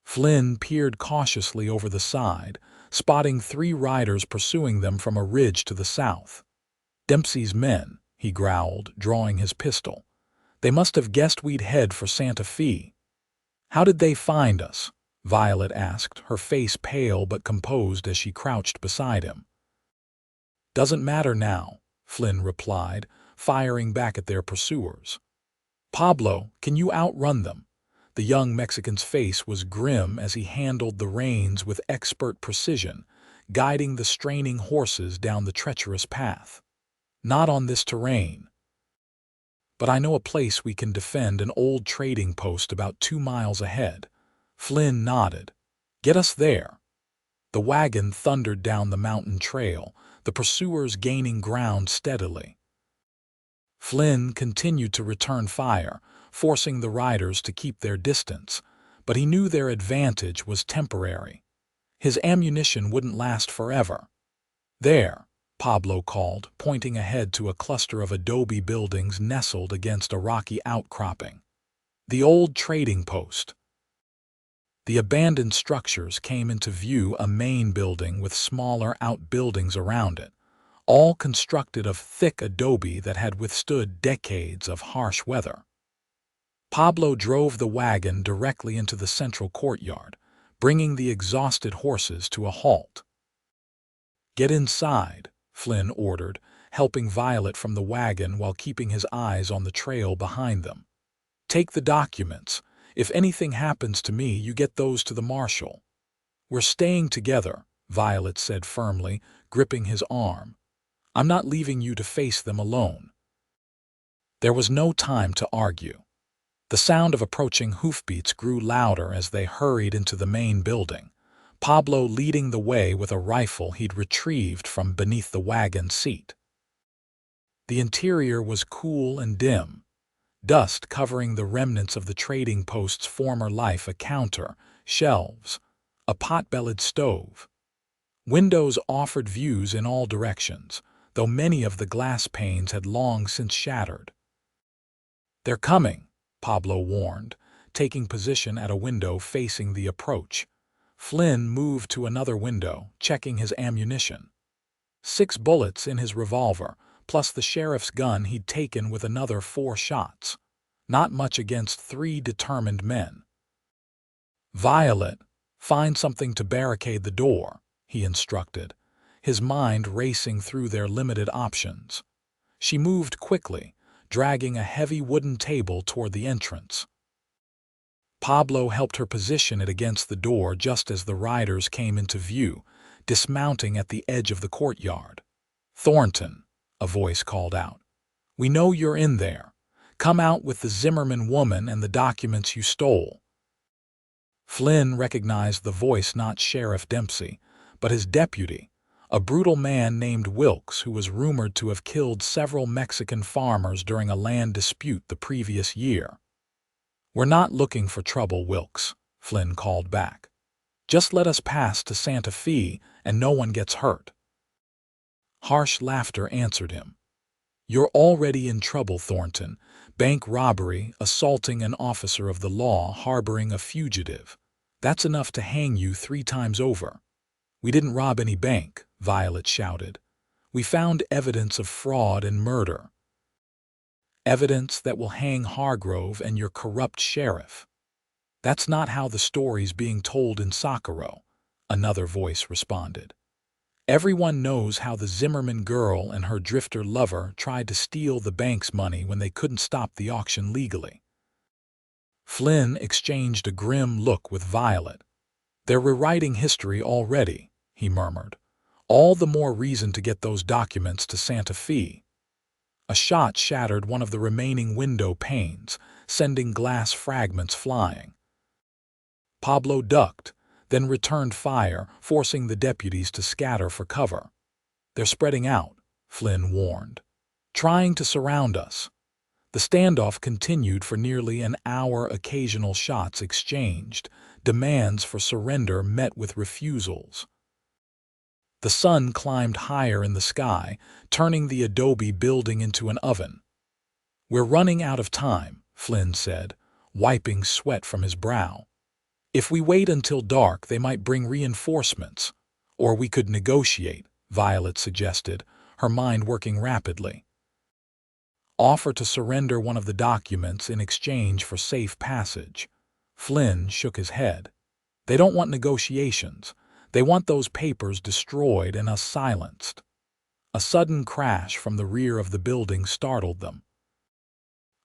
Flynn peered cautiously over the side, spotting 3 riders pursuing them from a ridge to the south. "Dempsey's men," he growled, drawing his pistol. "They must have guessed we'd head for Santa Fe." "How did they find us?" Violet asked, her face pale but composed as she crouched beside him. "Doesn't matter now," Flynn replied, firing back at their pursuers. "Pablo, can you outrun them?" The young Mexican's face was grim as he handled the reins with expert precision, guiding the straining horses down the treacherous path. "Not on this terrain. But I know a place we can defend, an old trading post about 2 miles ahead." Flynn nodded. "Get us there." The wagon thundered down the mountain trail, the pursuers gaining ground steadily. Flynn continued to return fire, forcing the riders to keep their distance, but he knew their advantage was temporary. His ammunition wouldn't last forever. "There," Pablo called, pointing ahead to a cluster of adobe buildings nestled against a rocky outcropping. "The old trading post." The abandoned structures came into view, a main building with smaller outbuildings around it, all constructed of thick adobe that had withstood decades of harsh weather. Pablo drove the wagon directly into the central courtyard, bringing the exhausted horses to a halt. "Get inside," Flynn ordered, helping Violet from the wagon while keeping his eyes on the trail behind them. "Take the documents. If anything happens to me, you get those to the marshal." "We're staying together," Violet said firmly, gripping his arm. "I'm not leaving you to face them alone." There was no time to argue. The sound of approaching hoofbeats grew louder as they hurried into the main building, Pablo leading the way with a rifle he'd retrieved from beneath the wagon seat. The interior was cool and dim, dust covering the remnants of the trading post's former life: a counter, shelves, a pot-bellied stove. Windows offered views in all directions, though many of the glass panes had long since shattered. "They're coming," Pablo warned, taking position at a window facing the approach. Flynn moved to another window, checking his ammunition. 6 bullets in his revolver, plus the sheriff's gun he'd taken with another 4 shots. Not much against 3 determined men. "Violet, find something to barricade the door," he instructed, his mind racing through their limited options. She moved quickly, dragging a heavy wooden table toward the entrance. Pablo helped her position it against the door just as the riders came into view, dismounting at the edge of the courtyard. "Thornton," a voice called out. "We know you're in there. Come out with the Zimmerman woman and the documents you stole." Flynn recognized the voice: not Sheriff Dempsey, but his deputy, a brutal man named Wilkes who was rumored to have killed several Mexican farmers during a land dispute the previous year. "We're not looking for trouble, Wilkes," Flynn called back. "Just let us pass to Santa Fe and no one gets hurt." Harsh laughter answered him. "You're already in trouble, Thornton. Bank robbery, assaulting an officer of the law, harboring a fugitive. That's enough to hang you 3 times over." "We didn't rob any bank," Violet shouted. "We found evidence of fraud and murder." "Evidence that will hang Hargrove and your corrupt sheriff." "That's not how the story's being told in Socorro," another voice responded. "Everyone knows how the Zimmerman girl and her drifter lover tried to steal the bank's money when they couldn't stop the auction legally." Flynn exchanged a grim look with Violet. "They're rewriting history already," he murmured. "All the more reason to get those documents to Santa Fe." A shot shattered one of the remaining window panes, sending glass fragments flying. Pablo ducked, then returned fire, forcing the deputies to scatter for cover. "They're spreading out," Flynn warned, "trying to surround us." The standoff continued for nearly an hour, occasional shots exchanged, demands for surrender met with refusals. The sun climbed higher in the sky, turning the adobe building into an oven. "We're running out of time," Flynn said, wiping sweat from his brow. "If we wait until dark, they might bring reinforcements. Or we could negotiate," Violet suggested, her mind working rapidly. "Offer to surrender one of the documents in exchange for safe passage." Flynn shook his head. "They don't want negotiations. They want those papers destroyed and us silenced." A sudden crash from the rear of the building startled them.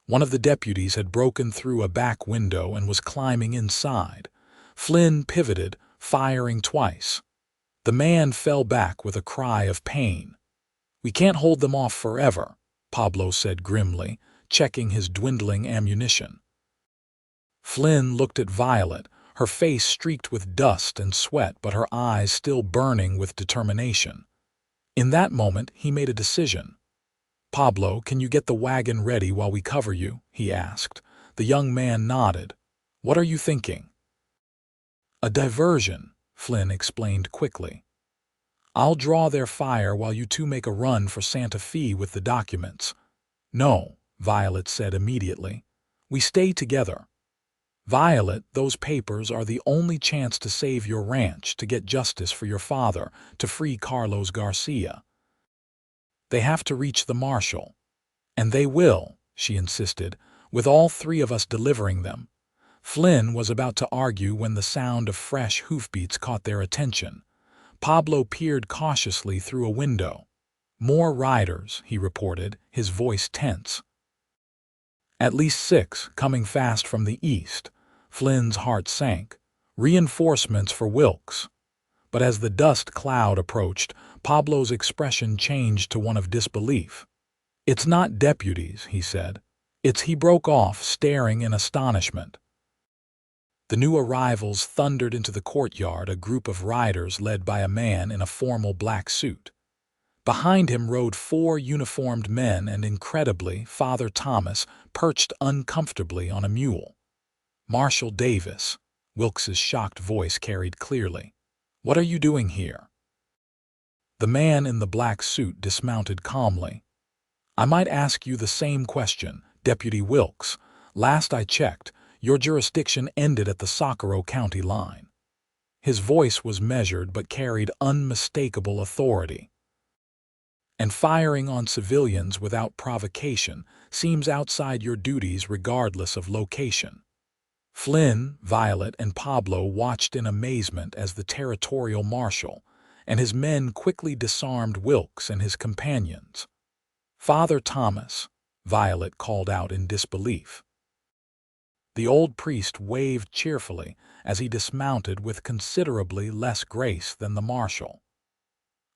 One of the deputies had broken through a back window and was climbing inside. Flynn pivoted, firing twice. The man fell back with a cry of pain. "We can't hold them off forever," Pablo said grimly, checking his dwindling ammunition. Flynn looked at Violet, her face streaked with dust and sweat but her eyes still burning with determination. In that moment, he made a decision. "Pablo, can you get the wagon ready while we cover you?" he asked. The young man nodded. "What are you thinking?" "A diversion," Flynn explained quickly. "I'll draw their fire while you two make a run for Santa Fe with the documents." "No," Violet said immediately. "We stay together. Violet, those papers are the only chance to save your ranch, to get justice for your father, to free Carlos Garcia. They have to reach the marshal." "And they will," she insisted, "with all 3 of us delivering them." Flynn was about to argue when the sound of fresh hoofbeats caught their attention. Pablo peered cautiously through a window. "More riders," he reported, his voice tense. "At least 6, coming fast from the east." Flynn's heart sank. Reinforcements for Wilkes. But as the dust cloud approached, Pablo's expression changed to one of disbelief. "It's not deputies," he said. He broke off, staring in astonishment. The new arrivals thundered into the courtyard, a group of riders led by a man in a formal black suit. Behind him rode 4 uniformed men and, incredibly, Father Thomas, perched uncomfortably on a mule. "Marshal Davis," Wilkes's shocked voice carried clearly. "What are you doing here?" The man in the black suit dismounted calmly. "I might ask you the same question, Deputy Wilkes. Last I checked, your jurisdiction ended at the Socorro County line." His voice was measured but carried unmistakable authority. "And firing on civilians without provocation seems outside your duties regardless of location." Flynn, Violet, and Pablo watched in amazement as the territorial marshal and his men quickly disarmed Wilkes and his companions. "Father Thomas," Violet called out in disbelief. The old priest waved cheerfully as he dismounted with considerably less grace than the marshal.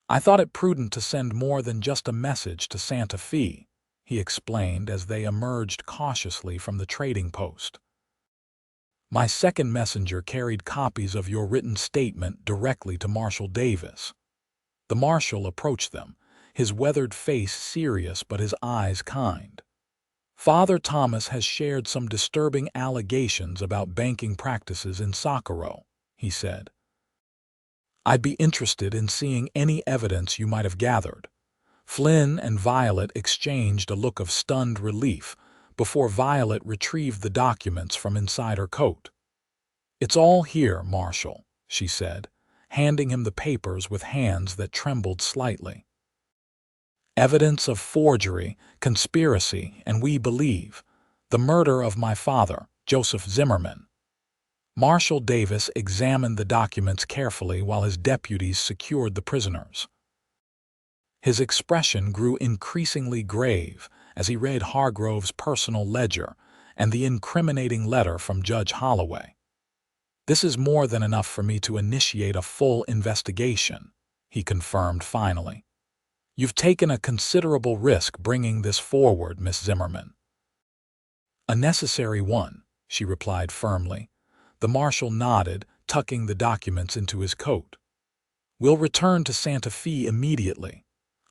"I thought it prudent to send more than just a message to Santa Fe," he explained as they emerged cautiously from the trading post. "My second messenger carried copies of your written statement directly to Marshal Davis." The marshal approached them, his weathered face serious but his eyes kind. "Father Thomas has shared some disturbing allegations about banking practices in Socorro," he said. "I'd be interested in seeing any evidence you might have gathered." Flynn and Violet exchanged a look of stunned relief before Violet retrieved the documents from inside her coat. "It's all here, Marshal," she said, handing him the papers with hands that trembled slightly. "Evidence of forgery, conspiracy, and, we believe, the murder of my father, Joseph Zimmerman." Marshal Davis examined the documents carefully while his deputies secured the prisoners. His expression grew increasingly grave as he read Hargrove's personal ledger and the incriminating letter from Judge Holloway. "This is more than enough for me to initiate a full investigation," he confirmed finally. "You've taken a considerable risk bringing this forward, Miss Zimmerman." "A necessary one," she replied firmly. The marshal nodded, tucking the documents into his coat. "We'll return to Santa Fe immediately.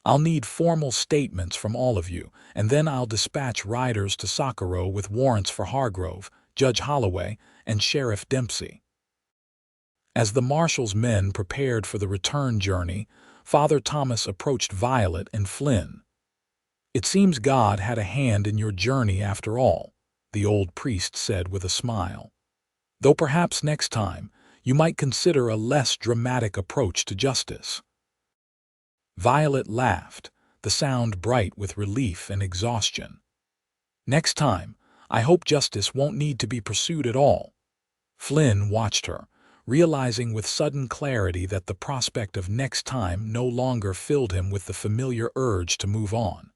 I'll need formal statements from all of you, and then I'll dispatch riders to Socorro with warrants for Hargrove, Judge Holloway, and Sheriff Dempsey." As the marshal's men prepared for the return journey, Father Thomas approached Violet and Flynn. "It seems God had a hand in your journey after all," the old priest said with a smile. "Though perhaps next time you might consider a less dramatic approach to justice." Violet laughed, the sound bright with relief and exhaustion. "Next time, I hope justice won't need to be pursued at all." Flynn watched her, realizing with sudden clarity that the prospect of next time no longer filled him with the familiar urge to move on.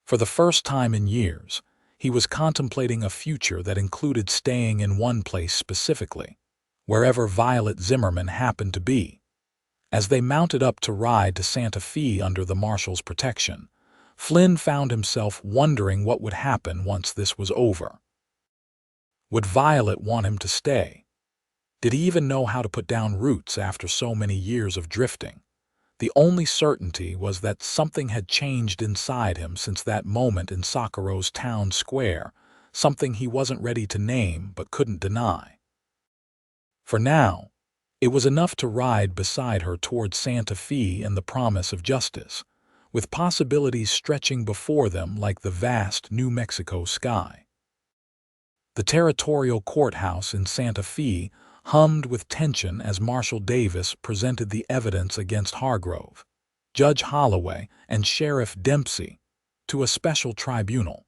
For the first time in years, he was contemplating a future that included staying in one place specifically, wherever Violet Zimmerman happened to be. As they mounted up to ride to Santa Fe under the marshal's protection, Flynn found himself wondering what would happen once this was over. Would Violet want him to stay? Did he even know how to put down roots after so many years of drifting? The only certainty was that something had changed inside him since that moment in Socorro's town square, something he wasn't ready to name but couldn't deny. For now, it was enough to ride beside her toward Santa Fe and the promise of justice, with possibilities stretching before them like the vast New Mexico sky. The territorial courthouse in Santa Fe hummed with tension as Marshal Davis presented the evidence against Hargrove, Judge Holloway, and Sheriff Dempsey to a special tribunal.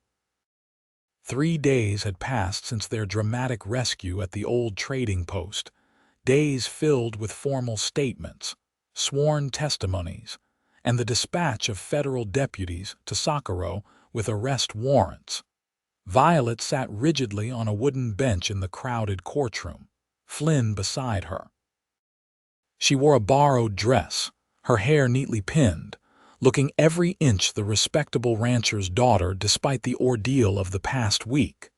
3 days had passed since their dramatic rescue at the old trading post, days filled with formal statements, sworn testimonies, and the dispatch of federal deputies to Socorro with arrest warrants. Violet sat rigidly on a wooden bench in the crowded courtroom, Flynn beside her. She wore a borrowed dress, her hair neatly pinned, looking every inch the respectable rancher's daughter despite the ordeal of the past week.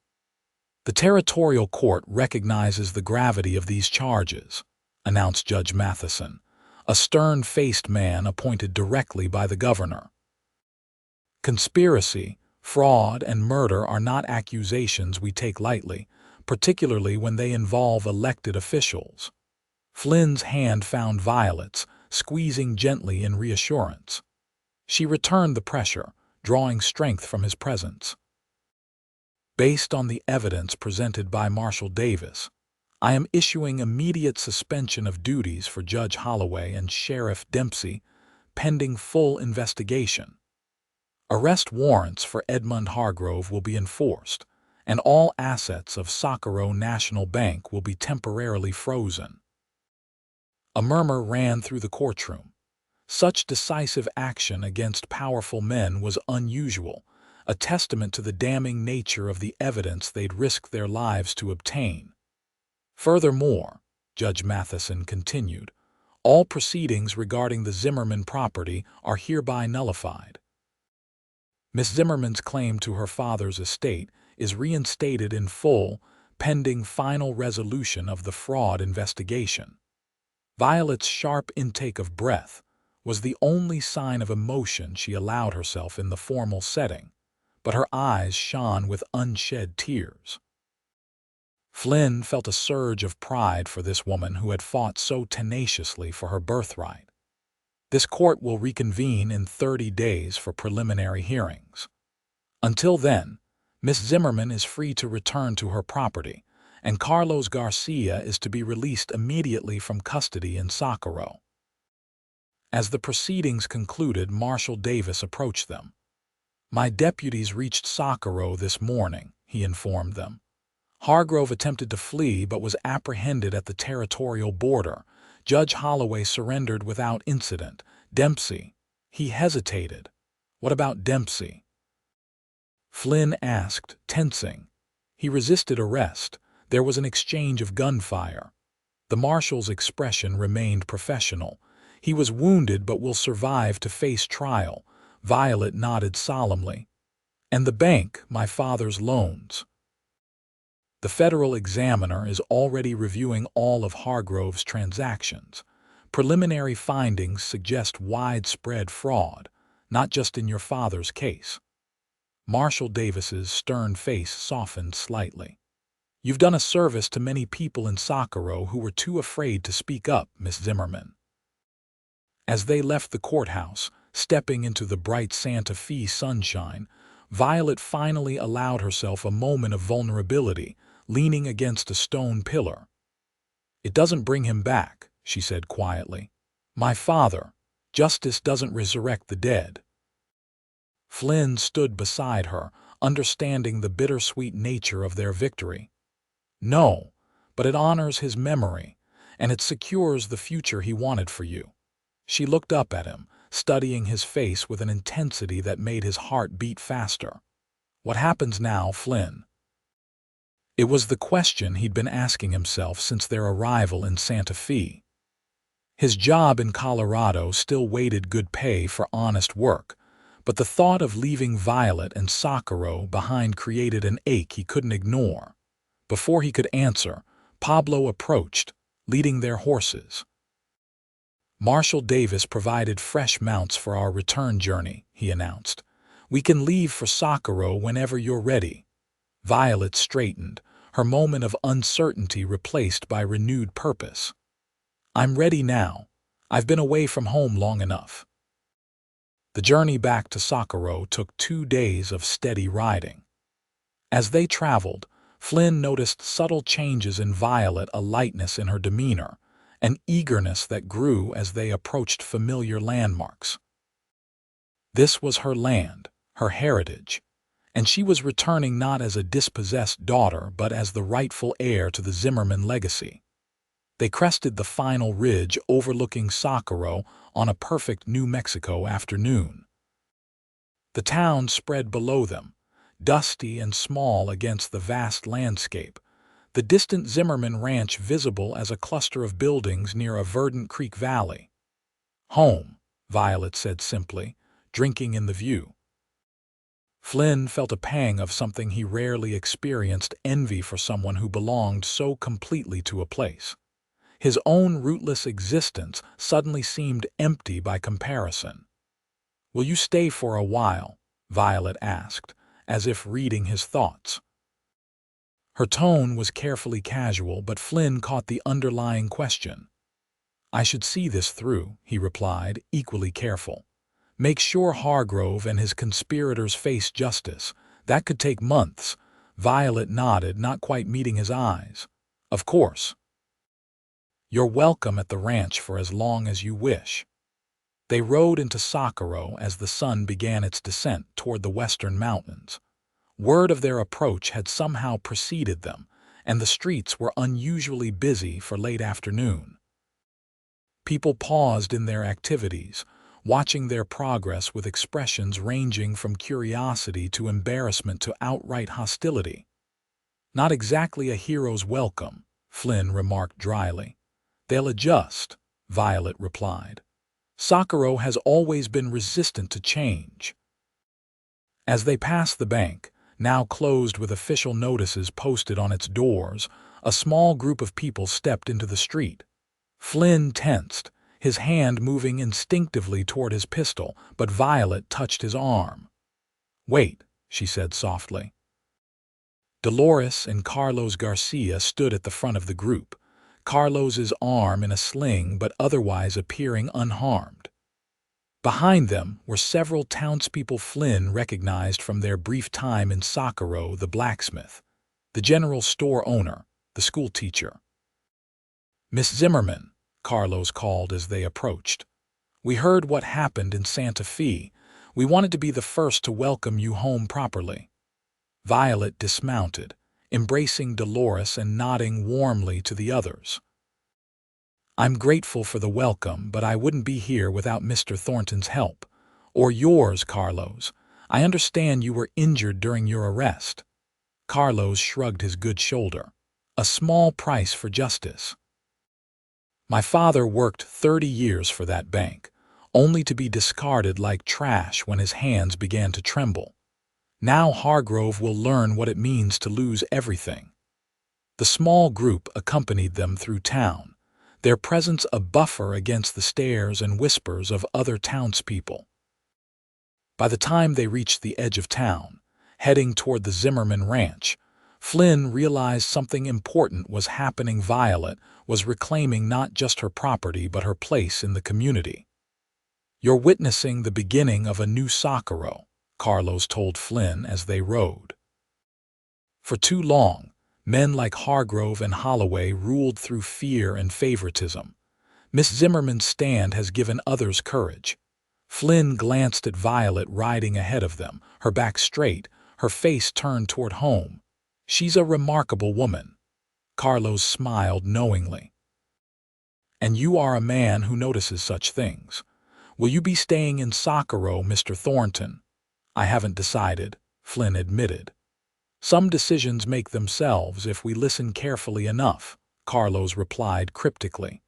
"The territorial court recognizes the gravity of these charges," announced Judge Matheson, a stern-faced man appointed directly by the governor. "Conspiracy, fraud, and murder are not accusations we take lightly, particularly when they involve elected officials." Flynn's hand found Violet's, squeezing gently in reassurance. She returned the pressure, drawing strength from his presence. "Based on the evidence presented by Marshal Davis, I am issuing immediate suspension of duties for Judge Holloway and Sheriff Dempsey, pending full investigation. Arrest warrants for Edmund Hargrove will be enforced, and all assets of Socorro National Bank will be temporarily frozen." A murmur ran through the courtroom. Such decisive action against powerful men was unusual, a testament to the damning nature of the evidence they'd risked their lives to obtain. "Furthermore," Judge Matheson continued, "all proceedings regarding the Zimmerman property are hereby nullified. Miss Zimmerman's claim to her father's estate is reinstated in full, pending final resolution of the fraud investigation." Violet's sharp intake of breath was the only sign of emotion she allowed herself in the formal setting, but her eyes shone with unshed tears. Flynn felt a surge of pride for this woman who had fought so tenaciously for her birthright. "This court will reconvene in 30 days for preliminary hearings. Until then, Miss Zimmerman is free to return to her property, and Carlos Garcia is to be released immediately from custody in Socorro." As the proceedings concluded, Marshal Davis approached them. "My deputies reached Socorro this morning," he informed them. "Hargrove attempted to flee but was apprehended at the territorial border. Judge Holloway surrendered without incident. Dempsey—" He hesitated. "What about Dempsey?" Flynn asked, tensing. "He resisted arrest. There was an exchange of gunfire." The marshal's expression remained professional. "He was wounded but will survive to face trial." Violet nodded solemnly. "And the bank, my father's loans?" "The federal examiner is already reviewing all of Hargrove's transactions. Preliminary findings suggest widespread fraud, not just in your father's case." Marshal Davis's stern face softened slightly. "You've done a service to many people in Socorro who were too afraid to speak up, Miss Zimmerman." As they left the courthouse, stepping into the bright Santa Fe sunshine, Violet finally allowed herself a moment of vulnerability, leaning against a stone pillar. "It doesn't bring him back," she said quietly. "My father, justice doesn't resurrect the dead." Flynn stood beside her, understanding the bittersweet nature of their victory. "No, but it honors his memory, and it secures the future he wanted for you." She looked up at him, studying his face with an intensity that made his heart beat faster. "What happens now, Flynn?" It was the question he'd been asking himself since their arrival in Santa Fe. His job in Colorado still waited good pay for honest work, but the thought of leaving Violet and Socorro behind created an ache he couldn't ignore. Before he could answer, Pablo approached, leading their horses. "Marshal Davis provided fresh mounts for our return journey," he announced. "We can leave for Socorro whenever you're ready." Violet straightened, her moment of uncertainty replaced by renewed purpose. "I'm ready now. I've been away from home long enough." The journey back to Socorro took 2 days of steady riding. As they traveled, Flynn noticed subtle changes in Violet, a lightness in her demeanor, an eagerness that grew as they approached familiar landmarks. This was her land, her heritage, and she was returning not as a dispossessed daughter but as the rightful heir to the Zimmerman legacy. They crested the final ridge overlooking Socorro on a perfect New Mexico afternoon. The town spread below them, dusty and small against the vast landscape, the distant Zimmerman ranch visible as a cluster of buildings near a verdant creek valley. "Home," Violet said simply, drinking in the view. Flynn felt a pang of something he rarely experienced, envy for someone who belonged so completely to a place. His own rootless existence suddenly seemed empty by comparison. "Will you stay for a while?" Violet asked, as if reading his thoughts. Her tone was carefully casual, but Flynn caught the underlying question. "I should see this through," he replied, equally careful. "Make sure Hargrove and his conspirators face justice. That could take months." Violet nodded, not quite meeting his eyes. "Of course. You're welcome at the ranch for as long as you wish." They rode into Socorro as the sun began its descent toward the western mountains. Word of their approach had somehow preceded them, and the streets were unusually busy for late afternoon. People paused in their activities, watching their progress with expressions ranging from curiosity to embarrassment to outright hostility. "Not exactly a hero's welcome," Flynn remarked dryly. "They'll adjust," Violet replied. "Socorro has always been resistant to change." As they passed the bank, now closed with official notices posted on its doors, a small group of people stepped into the street. Flynn tensed, his hand moving instinctively toward his pistol, but Violet touched his arm. "Wait," she said softly. Dolores and Carlos Garcia stood at the front of the group, Carlos's arm in a sling but otherwise appearing unharmed. Behind them were several townspeople Flynn recognized from their brief time in Socorro: the blacksmith, the general store owner, the school teacher. "Miss Zimmerman," Carlos called as they approached. "We heard what happened in Santa Fe. We wanted to be the first to welcome you home properly." Violet dismounted, embracing Dolores and nodding warmly to the others. "I'm grateful for the welcome, but I wouldn't be here without Mr. Thornton's help. Or yours, Carlos. I understand you were injured during your arrest." Carlos shrugged his good shoulder. "A small price for justice. My father worked 30 years for that bank, only to be discarded like trash when his hands began to tremble. Now Hargrove will learn what it means to lose everything." The small group accompanied them through town, their presence a buffer against the stares and whispers of other townspeople. By the time they reached the edge of town, heading toward the Zimmerman ranch, Flynn realized something important was happening. Violet was reclaiming not just her property but her place in the community. "You're witnessing the beginning of a new Socorro," Carlos told Flynn as they rode. "For too long, men like Hargrove and Holloway ruled through fear and favoritism. Miss Zimmerman's stand has given others courage." Flynn glanced at Violet riding ahead of them, her back straight, her face turned toward home. "She's a remarkable woman." Carlos smiled knowingly. "And you are a man who notices such things. Will you be staying in Socorro, Mr. Thornton?" "I haven't decided," Flynn admitted. "Some decisions make themselves if we listen carefully enough," Carlos replied cryptically.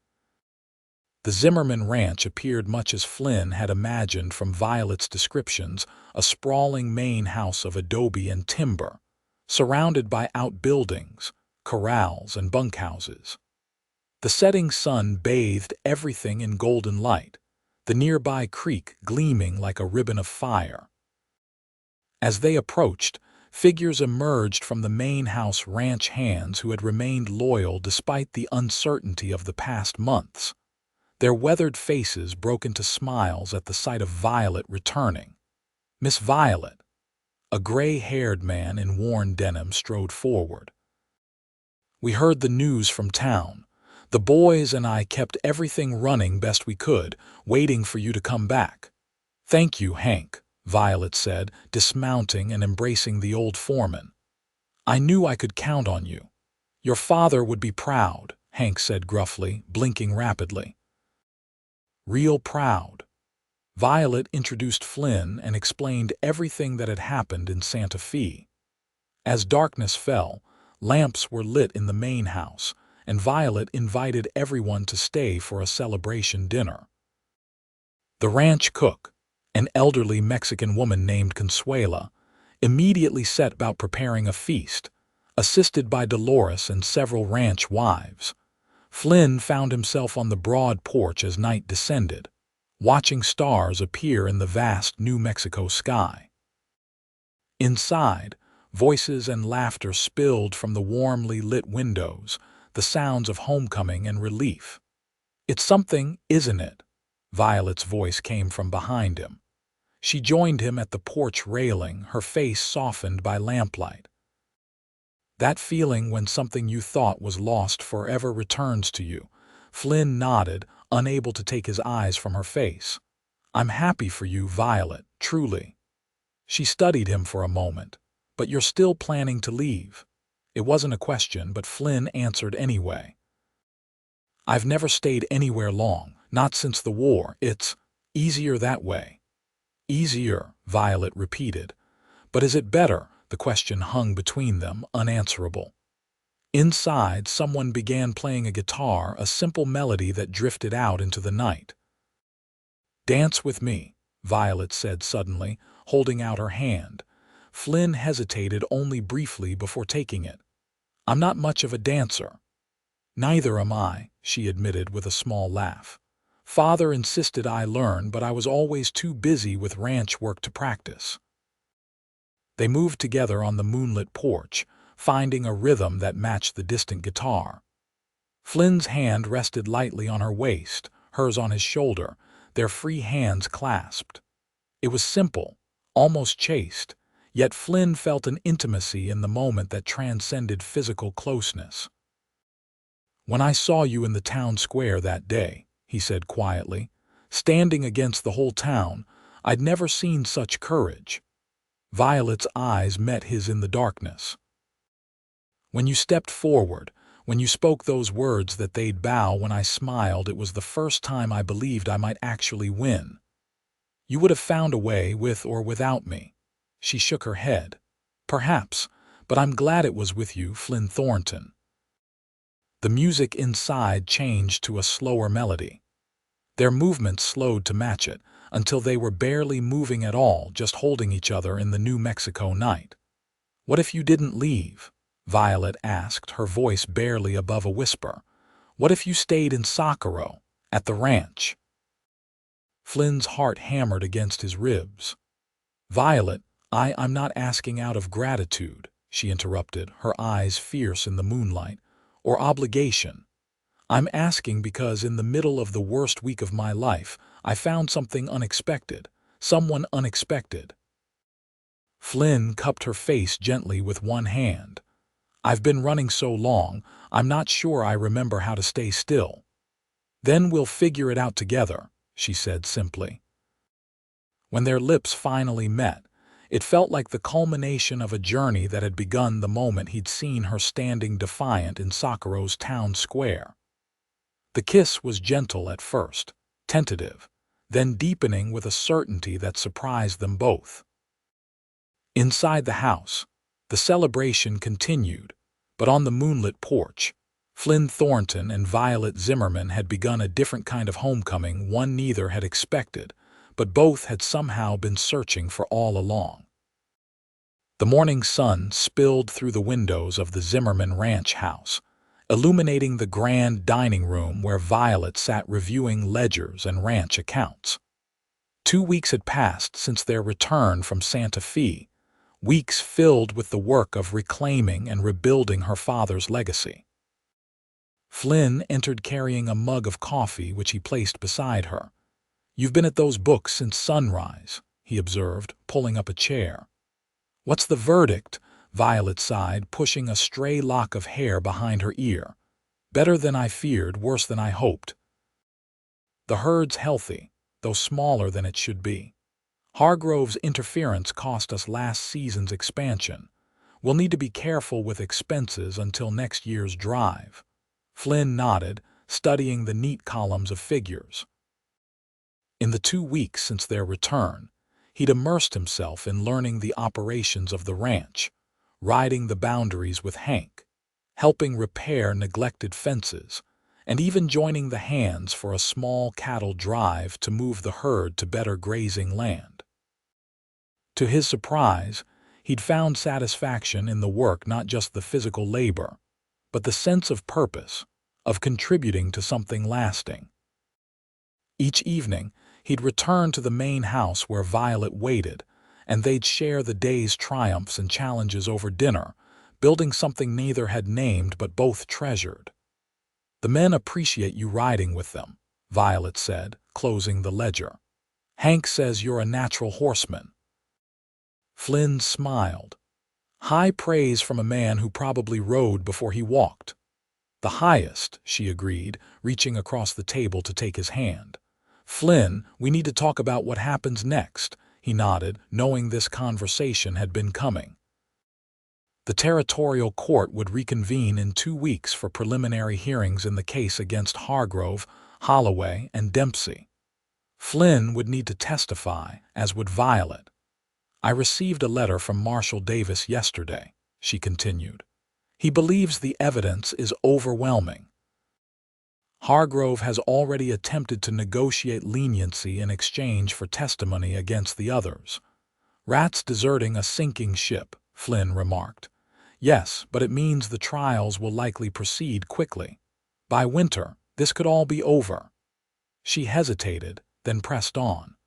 The Zimmerman ranch appeared much as Flynn had imagined from Violet's descriptions, a sprawling main house of adobe and timber, surrounded by outbuildings, corrals, and bunkhouses. The setting sun bathed everything in golden light, the nearby creek gleaming like a ribbon of fire. As they approached, figures emerged from the main house: ranch hands who had remained loyal despite the uncertainty of the past months. Their weathered faces broke into smiles at the sight of Violet returning. "Miss Violet." A gray-haired man in worn denim strode forward. "We heard the news from town. The boys and I kept everything running best we could, waiting for you to come back." "Thank you, Hank," Violet said, dismounting and embracing the old foreman. "I knew I could count on you." "Your father would be proud," Hank said gruffly, blinking rapidly. Real proud. Violet introduced Flynn and explained everything that had happened in Santa Fe. As darkness fell, lamps were lit in the main house, and Violet invited everyone to stay for a celebration dinner. The ranch cook, an elderly Mexican woman named Consuela, immediately set about preparing a feast, assisted by Dolores and several ranch wives. Flynn found himself on the broad porch as night descended, watching stars appear in the vast New Mexico sky. Inside, voices and laughter spilled from the warmly lit windows, the sounds of homecoming and relief. "It's something, isn't it?" Violet's voice came from behind him. She joined him at the porch railing, her face softened by lamplight. "That feeling when something you thought was lost forever returns to you." Flynn nodded, unable to take his eyes from her face. "I'm happy for you, Violet, truly." She studied him for a moment. "But you're still planning to leave?" It wasn't a question, but Flynn answered anyway. "I've never stayed anywhere long, not since the war. It's easier that way." "Easier," Violet repeated. "But is it better?" The question hung between them, unanswerable. Inside, someone began playing a guitar, a simple melody that drifted out into the night. "Dance with me," Violet said suddenly, holding out her hand. Flynn hesitated only briefly before taking it. "I'm not much of a dancer." "Neither am I," she admitted with a small laugh. "Father insisted I learn, but I was always too busy with ranch work to practice." They moved together on the moonlit porch, finding a rhythm that matched the distant guitar. Flynn's hand rested lightly on her waist, hers on his shoulder, their free hands clasped. It was simple, almost chaste, yet Flynn felt an intimacy in the moment that transcended physical closeness. "When I saw you in the town square that day," he said quietly, "standing against the whole town, I'd never seen such courage." Violet's eyes met his in the darkness. "When you stepped forward, when you spoke those words that they'd bow when I smiled, it was the first time I believed I might actually win. You would have found a way, with or without me." She shook her head. "Perhaps, but I'm glad it was with you, Flynn Thornton." The music inside changed to a slower melody. Their movements slowed to match it, until they were barely moving at all, just holding each other in the New Mexico night. "What if you didn't leave?" Violet asked, her voice barely above a whisper. "What if you stayed in Socorro, at the ranch?" Flynn's heart hammered against his ribs. "Violet, I'm not asking out of gratitude," she interrupted, her eyes fierce in the moonlight, "or obligation. I'm asking because in the middle of the worst week of my life, I found something unexpected, someone unexpected." Flynn cupped her face gently with one hand. "I've been running so long, I'm not sure I remember how to stay still." "Then we'll figure it out together," she said simply. When their lips finally met, it felt like the culmination of a journey that had begun the moment he'd seen her standing defiant in Socorro's town square. The kiss was gentle at first, tentative, then deepening with a certainty that surprised them both. Inside the house, the celebration continued, but on the moonlit porch, Flynn Thornton and Violet Zimmerman had begun a different kind of homecoming, one neither had expected, but both had somehow been searching for all along. The morning sun spilled through the windows of the Zimmerman ranch house, illuminating the grand dining room where Violet sat reviewing ledgers and ranch accounts. 2 weeks had passed since their return from Santa Fe, weeks filled with the work of reclaiming and rebuilding her father's legacy. Flynn entered carrying a mug of coffee which he placed beside her. "You've been at those books since sunrise," he observed, pulling up a chair. "What's the verdict?" Violet sighed, pushing a stray lock of hair behind her ear. "Better than I feared, worse than I hoped. The herd's healthy, though smaller than it should be. Hargrove's interference cost us last season's expansion. We'll need to be careful with expenses until next year's drive." Flynn nodded, studying the neat columns of figures. In the 2 weeks since their return, he'd immersed himself in learning the operations of the ranch, riding the boundaries with Hank, helping repair neglected fences, and even joining the hands for a small cattle drive to move the herd to better grazing land. To his surprise, he'd found satisfaction in the work, not just the physical labor, but the sense of purpose, of contributing to something lasting. Each evening, he'd return to the main house where Violet waited, and they'd share the day's triumphs and challenges over dinner, building something neither had named but both treasured. "The men appreciate you riding with them," Violet said, closing the ledger. "Hank says you're a natural horseman." Flynn smiled. High praise from a man who probably rode before he walked. "The highest," she agreed, reaching across the table to take his hand. "Flynn, we need to talk about what happens next," he nodded, knowing this conversation had been coming. The territorial court would reconvene in 2 weeks for preliminary hearings in the case against Hargrove, Holloway, and Dempsey. Flynn would need to testify, as would Violet. "I received a letter from Marshal Davis yesterday," she continued. "He believes the evidence is overwhelming. Hargrove has already attempted to negotiate leniency in exchange for testimony against the others." "Rats deserting a sinking ship," Flynn remarked. "Yes, but it means the trials will likely proceed quickly. By winter, this could all be over." She hesitated, then pressed on.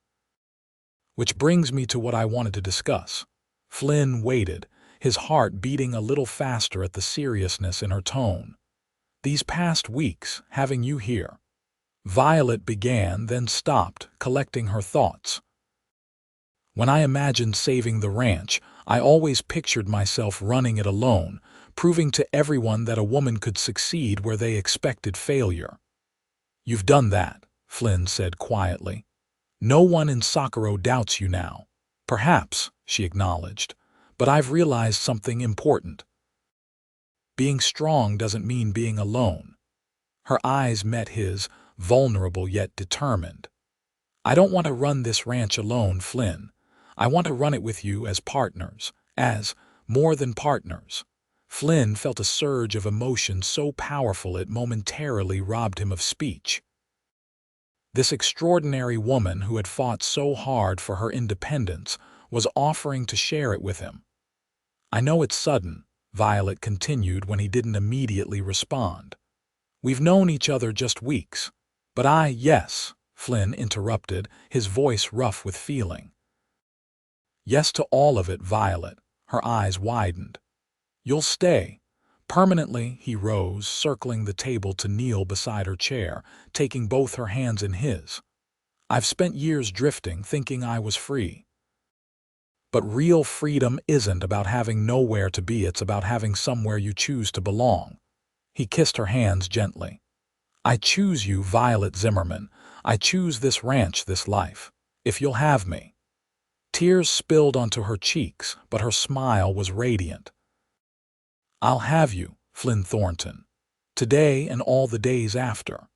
"Which brings me to what I wanted to discuss." Flynn waited, his heart beating a little faster at the seriousness in her tone. "These past weeks, having you here." Violet began, then stopped, collecting her thoughts. "When I imagined saving the ranch, I always pictured myself running it alone, proving to everyone that a woman could succeed where they expected failure." "You've done that," Flynn said quietly. "No one in Socorro doubts you now." "Perhaps," she acknowledged, "but I've realized something important. Being strong doesn't mean being alone." Her eyes met his, vulnerable yet determined. "I don't want to run this ranch alone, Flynn. I want to run it with you as partners, as more than partners." Flynn felt a surge of emotion so powerful it momentarily robbed him of speech. This extraordinary woman who had fought so hard for her independence was offering to share it with him. "I know it's sudden," Violet continued when he didn't immediately respond. "We've known each other just weeks." "But yes," Flynn interrupted, his voice rough with feeling. "Yes to all of it, Violet." Her eyes widened. "You'll stay. Permanently." He rose, circling the table to kneel beside her chair, taking both her hands in his. "I've spent years drifting, thinking I was free. But real freedom isn't about having nowhere to be, it's about having somewhere you choose to belong." He kissed her hands gently. "I choose you, Violet Zimmerman. I choose this ranch, this life. If you'll have me." Tears spilled onto her cheeks, but her smile was radiant. "I'll have you, Flynn Thornton. Today and all the days after."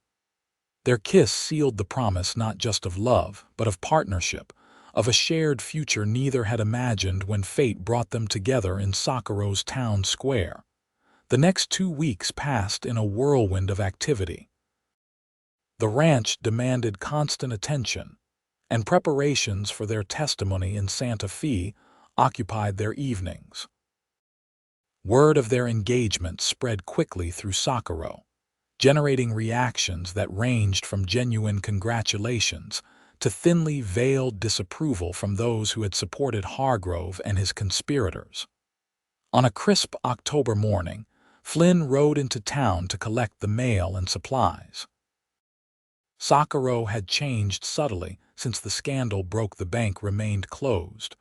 Their kiss sealed the promise not just of love, but of partnership, of a shared future neither had imagined when fate brought them together in Socorro's town square. The next 2 weeks passed in a whirlwind of activity. The ranch demanded constant attention, and preparations for their testimony in Santa Fe occupied their evenings. Word of their engagement spread quickly through Socorro, generating reactions that ranged from genuine congratulations to thinly veiled disapproval from those who had supported Hargrove and his conspirators. On a crisp October morning, Flynn rode into town to collect the mail and supplies. Socorro had changed subtly since the scandal broke. The bank remained closed,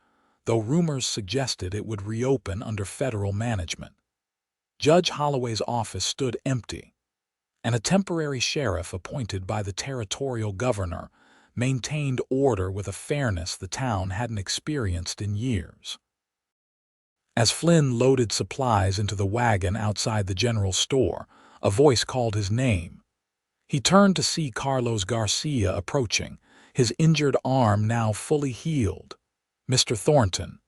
though rumors suggested it would reopen under federal management. Judge Holloway's office stood empty, and a temporary sheriff appointed by the territorial governor maintained order with a fairness the town hadn't experienced in years. As Flynn loaded supplies into the wagon outside the general store, A voice called his name. He turned to see Carlos Garcia approaching, his injured arm now fully healed. "Mr. Thornton,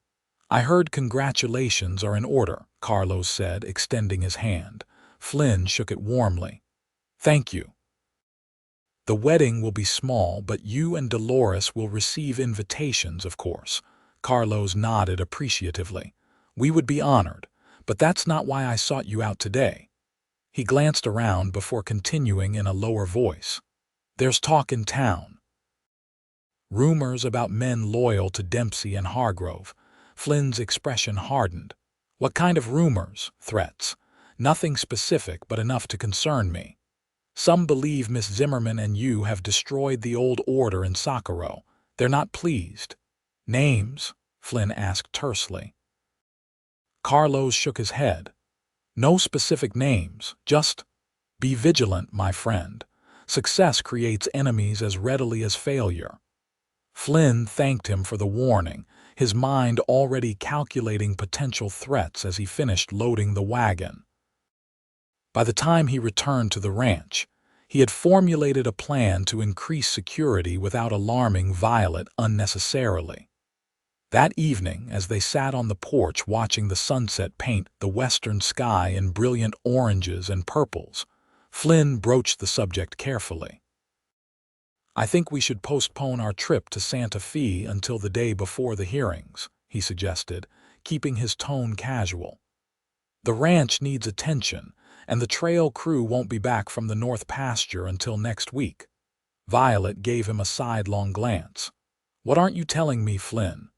I heard congratulations are in order," Carlos said, extending his hand. Flynn shook it warmly. "Thank you. The wedding will be small, but you and Dolores will receive invitations, of course." Carlos nodded appreciatively. "We would be honored, but that's not why I sought you out today." He glanced around before continuing in a lower voice. "There's talk in town. Rumors about men loyal to Dempsey and Hargrove." Flynn's expression hardened. "What kind of rumors? Threats?" "Nothing specific, but enough to concern me. Some believe Miss Zimmerman and you have destroyed the old order in Socorro. They're not pleased." "Names?" Flynn asked tersely. Carlos shook his head. "No specific names, just be vigilant, my friend. Success creates enemies as readily as failure." Flynn thanked him for the warning, his mind already calculating potential threats as he finished loading the wagon. By the time he returned to the ranch, he had formulated a plan to increase security without alarming Violet unnecessarily. That evening, as they sat on the porch watching the sunset paint the western sky in brilliant oranges and purples, Flynn broached the subject carefully. "I think we should postpone our trip to Santa Fe until the day before the hearings," he suggested, keeping his tone casual. "The ranch needs attention, and the trail crew won't be back from the North Pasture until next week." Violet gave him a sidelong glance. "What aren't you telling me, Flynn?"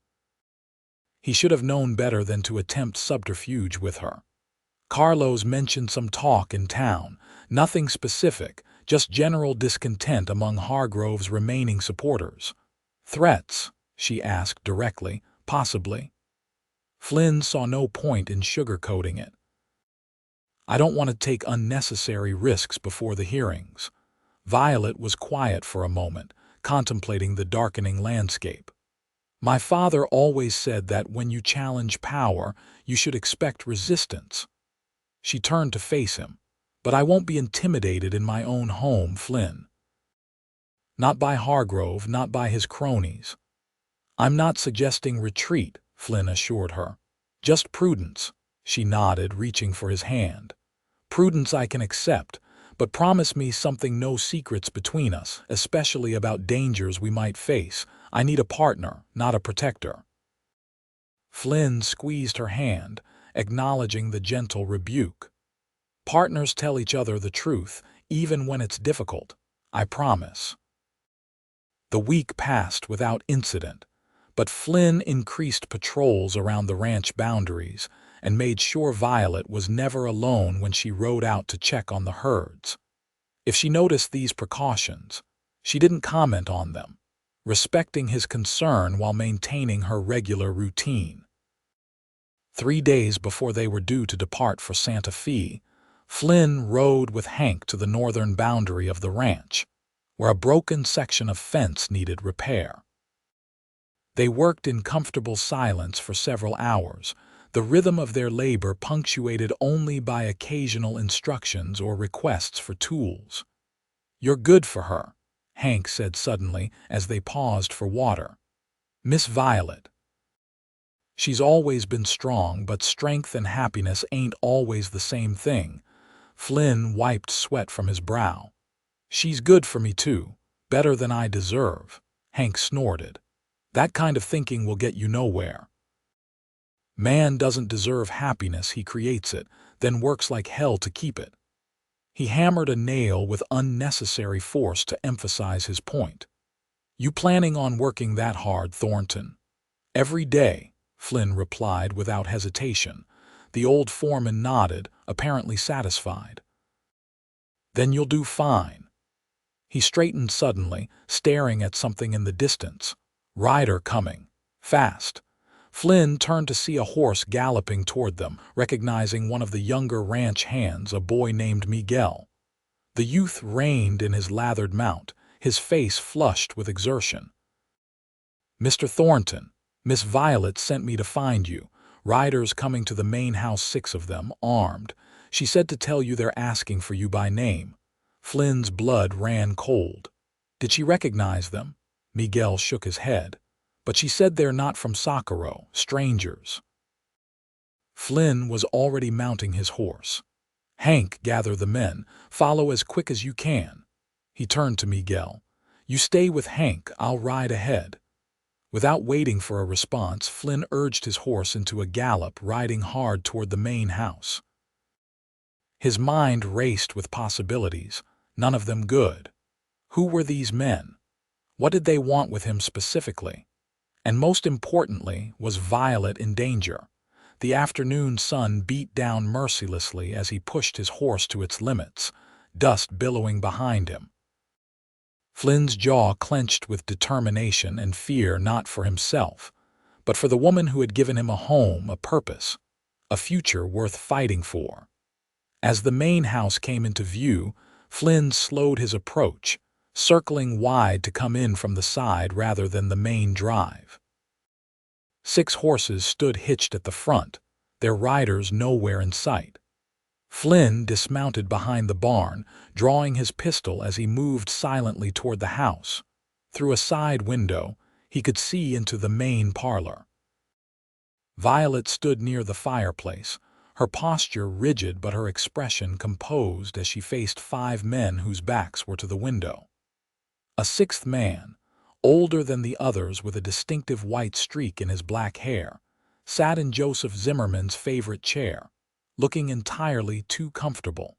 He should have known better than to attempt subterfuge with her. Carlos mentioned some talk in town, nothing specific, just general discontent among Hargrove's remaining supporters. "Threats?" she asked directly. "Possibly." Flynn saw no point in sugarcoating it. "I don't want to take unnecessary risks before the hearings." Violet was quiet for a moment, contemplating the darkening landscape. "My father always said that when you challenge power, you should expect resistance." She turned to face him. "But I won't be intimidated in my own home, Flynn. Not by Hargrove, not by his cronies." "I'm not suggesting retreat," Flynn assured her. "Just prudence." She nodded, reaching for his hand. "Prudence I can accept, but promise me something, no secrets between us, especially about dangers we might face. I need a partner, not a protector." Flynn squeezed her hand, acknowledging the gentle rebuke. "Partners tell each other the truth, even when it's difficult. I promise." The week passed without incident, but Flynn increased patrols around the ranch boundaries and made sure Violet was never alone when she rode out to check on the herds. If she noticed these precautions, she didn't comment on them, respecting his concern while maintaining her regular routine. 3 days before they were due to depart for Santa Fe, Flynn rode with Hank to the northern boundary of the ranch, where a broken section of fence needed repair. They worked in comfortable silence for several hours, the rhythm of their labor punctuated only by occasional instructions or requests for tools. "You're good for her," Hank said suddenly as they paused for water. "Miss Violet. She's always been strong, but strength and happiness ain't always the same thing." Flynn wiped sweat from his brow. "She's good for me too, better than I deserve," Hank snorted. "That kind of thinking will get you nowhere. Man doesn't deserve happiness, he creates it, then works like hell to keep it." He hammered a nail with unnecessary force to emphasize his point. "You planning on working that hard, Thornton?" "Every day," Flynn replied without hesitation. The old foreman nodded, apparently satisfied. "Then you'll do fine." He straightened suddenly, staring at something in the distance. "Rider coming. Fast." Flynn turned to see a horse galloping toward them, recognizing one of the younger ranch hands, a boy named Miguel. The youth reined in his lathered mount, his face flushed with exertion. "Mr. Thornton, Miss Violet sent me to find you. Riders coming to the main house, 6 of them, armed." She said to tell you they're asking for you by name." Flynn's blood ran cold. "Did she recognize them?" Miguel shook his head. "But she said they're not from Socorro, strangers." Flynn was already mounting his horse. "Hank, gather the men. Follow as quick as you can." He turned to Miguel. "You stay with Hank, I'll ride ahead." Without waiting for a response, Flynn urged his horse into a gallop, riding hard toward the main house. His mind raced with possibilities, none of them good. Who were these men? What did they want with him specifically? And most importantly, was Violet in danger? The afternoon sun beat down mercilessly as he pushed his horse to its limits, dust billowing behind him. Flynn's jaw clenched with determination and fear, not for himself, but for the woman who had given him a home, a purpose, a future worth fighting for. As the main house came into view, Flynn slowed his approach, circling wide to come in from the side rather than the main drive. 6 horses stood hitched at the front, their riders nowhere in sight. Flynn dismounted behind the barn, drawing his pistol as he moved silently toward the house. Through a side window, he could see into the main parlor. Violet stood near the fireplace, her posture rigid but her expression composed as she faced 5 men whose backs were to the window. A 6th man, older than the others with a distinctive white streak in his black hair, sat in Joseph Zimmerman's favorite chair, looking entirely too comfortable.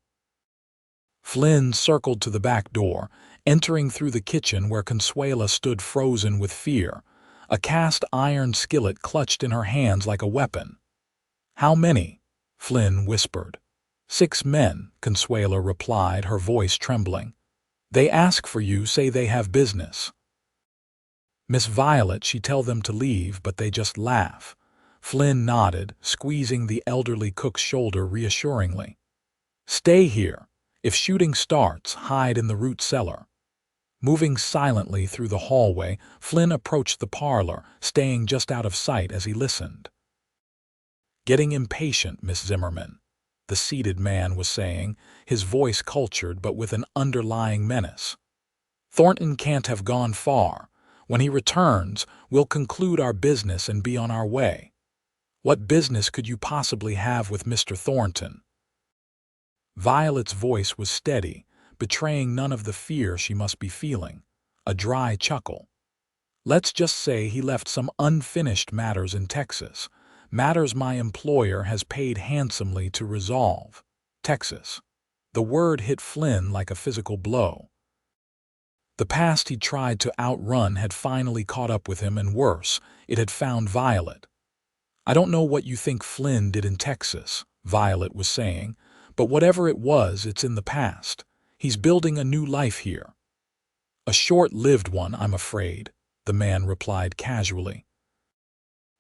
Flynn circled to the back door, entering through the kitchen where Consuela stood frozen with fear, a cast iron skillet clutched in her hands like a weapon. "How many?" Flynn whispered. 6 men, Consuela replied, her voice trembling. "They ask for you, say they have business." "Miss Violet, she tell them to leave, but they just laugh." Flynn nodded, squeezing the elderly cook's shoulder reassuringly. "Stay here. If shooting starts, hide in the root cellar." Moving silently through the hallway, Flynn approached the parlor, staying just out of sight as he listened. "Getting impatient, Miss Zimmerman," the seated man was saying, his voice cultured but with an underlying menace. "Thornton can't have gone far. When he returns, we'll conclude our business and be on our way." "What business could you possibly have with Mr. Thornton?" Violet's voice was steady, betraying none of the fear she must be feeling, a dry chuckle. "Let's just say he left some unfinished matters in Texas, matters my employer has paid handsomely to resolve." Texas. The word hit Flynn like a physical blow. The past he tried to outrun had finally caught up with him, and worse, it had found Violet. "I don't know what you think Flynn did in Texas," Violet was saying, "but whatever it was, it's in the past. He's building a new life here." "A short-lived one, I'm afraid," the man replied casually.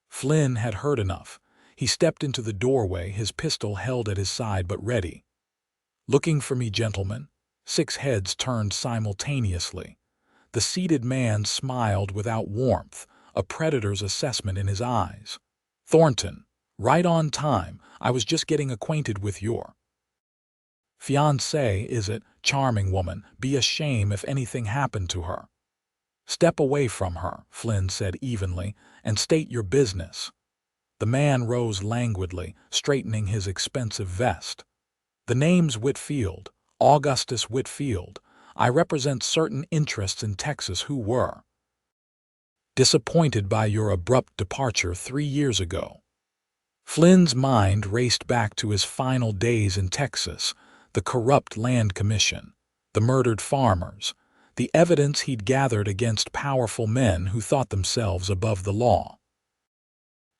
Flynn had heard enough. He stepped into the doorway, his pistol held at his side but ready. "Looking for me, gentlemen?" 6 heads turned simultaneously. The seated man smiled without warmth, a predator's assessment in his eyes. "Thornton, right on time. I was just getting acquainted with your fiancée, is it? Charming woman. Be a shame if anything happened to her." "Step away from her," Flynn said evenly, "and state your business." The man rose languidly, straightening his expensive vest. "The name's Whitfield, Augustus Whitfield. I represent certain interests in Texas who were disappointed by your abrupt departure 3 years ago." Flynn's mind raced back to his final days in Texas, the corrupt land commission, the murdered farmers, the evidence he'd gathered against powerful men who thought themselves above the law.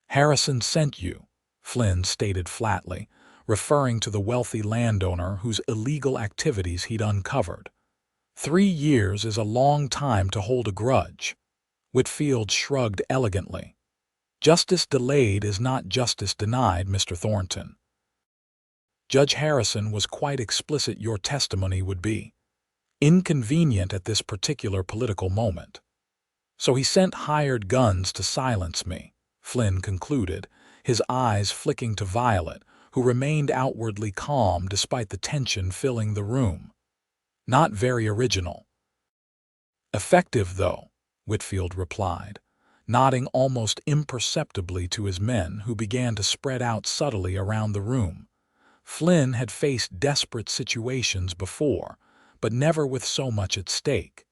"Harrison sent you," Flynn stated flatly, referring to the wealthy landowner whose illegal activities he'd uncovered. 3 years is a long time to hold a grudge." Whitfield shrugged elegantly. "Justice delayed is not justice denied, Mr. Thornton. Judge Harrison was quite explicit your testimony would be inconvenient at this particular political moment. So he sent hired guns to silence me," Flynn concluded, his eyes flicking to Violet, who remained outwardly calm despite the tension filling the room. Not very original. Effective, though, Whitfield replied, nodding almost imperceptibly to his men who began to spread out subtly around the room. Flynn had faced desperate situations before, but never with so much at stake.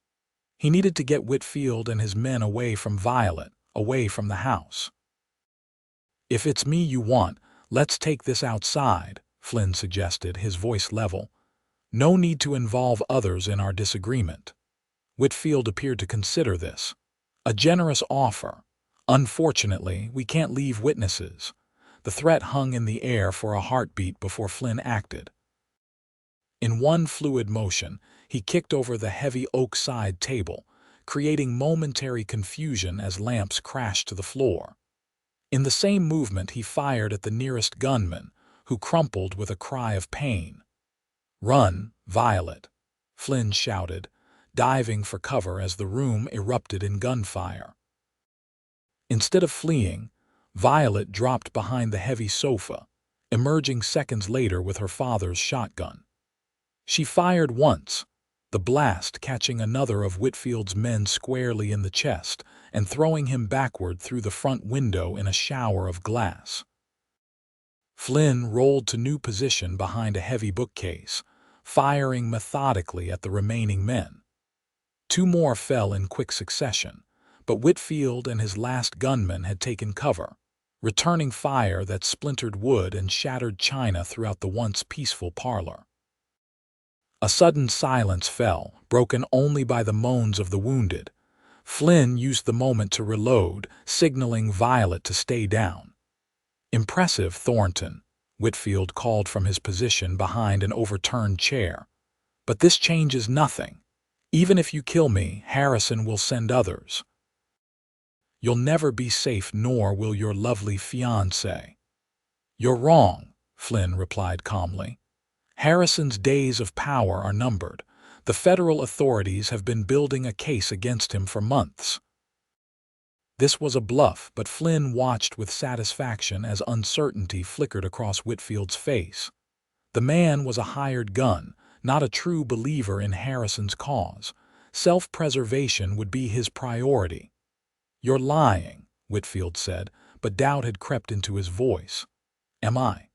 He needed to get Whitfield and his men away from Violet, away from the house. "If it's me you want, let's take this outside," Flynn suggested, his voice level. "No need to involve others in our disagreement." Whitfield appeared to consider this. A generous offer. "Unfortunately, we can't leave witnesses." The threat hung in the air for a heartbeat before Flynn acted. In one fluid motion, he kicked over the heavy oak side table, creating momentary confusion as lamps crashed to the floor. In the same movement, he fired at the nearest gunman, who crumpled with a cry of pain. "Run, Violet," Flynn shouted, diving for cover as the room erupted in gunfire. Instead of fleeing, Violet dropped behind the heavy sofa, emerging seconds later with her father's shotgun. She fired once, the blast catching another of Whitfield's men squarely in the chest and throwing him backward through the front window in a shower of glass. Flynn rolled to new position behind a heavy bookcase, firing methodically at the remaining men. Two more fell in quick succession, but Whitfield and his last gunman had taken cover, returning fire that splintered wood and shattered china throughout the once peaceful parlor. A sudden silence fell, broken only by the moans of the wounded. Flynn used the moment to reload, signaling Violet to stay down. "Impressive, Thornton," Whitfield called from his position behind an overturned chair. "But this changes nothing. Even if you kill me, Harrison will send others. You'll never be safe, nor will your lovely fiancée." "You're wrong," Flynn replied calmly. "Harrison's days of power are numbered. The federal authorities have been building a case against him for months." This was a bluff, but Flynn watched with satisfaction as uncertainty flickered across Whitfield's face. The man was a hired gun, not a true believer in Harrison's cause. Self-preservation would be his priority. "You're lying," Whitfield said, but doubt had crept into his voice. "Am I?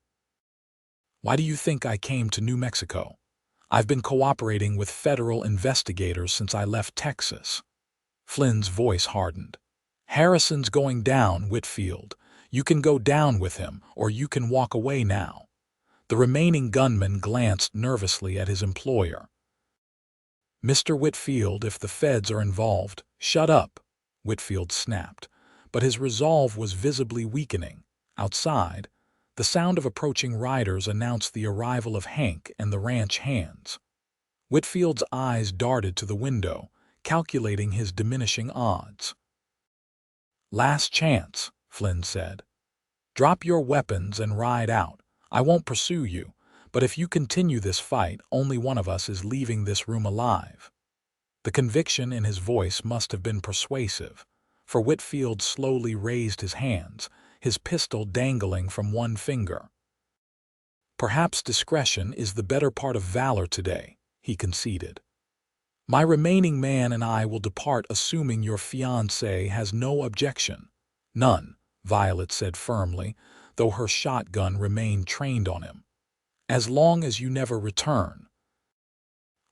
Why do you think I came to New Mexico? I've been cooperating with federal investigators since I left Texas." Flynn's voice hardened. "Harrison's going down, Whitfield. You can go down with him, or you can walk away now." The remaining gunman glanced nervously at his employer. "Mr. Whitfield, if the feds are involved—" "Shut up," Whitfield snapped, but his resolve was visibly weakening. Outside, the sound of approaching riders announced the arrival of Hank and the ranch hands. Whitfield's eyes darted to the window, calculating his diminishing odds. "Last chance," Flynn said. "Drop your weapons and ride out. I won't pursue you, but if you continue this fight, only one of us is leaving this room alive." The conviction in his voice must have been persuasive, for Whitfield slowly raised his hands, his pistol dangling from one finger. "Perhaps discretion is the better part of valor today," he conceded. "My remaining man and I will depart assuming your fiancé has no objection." "None," Violet said firmly, though her shotgun remained trained on him. "As long as you never return."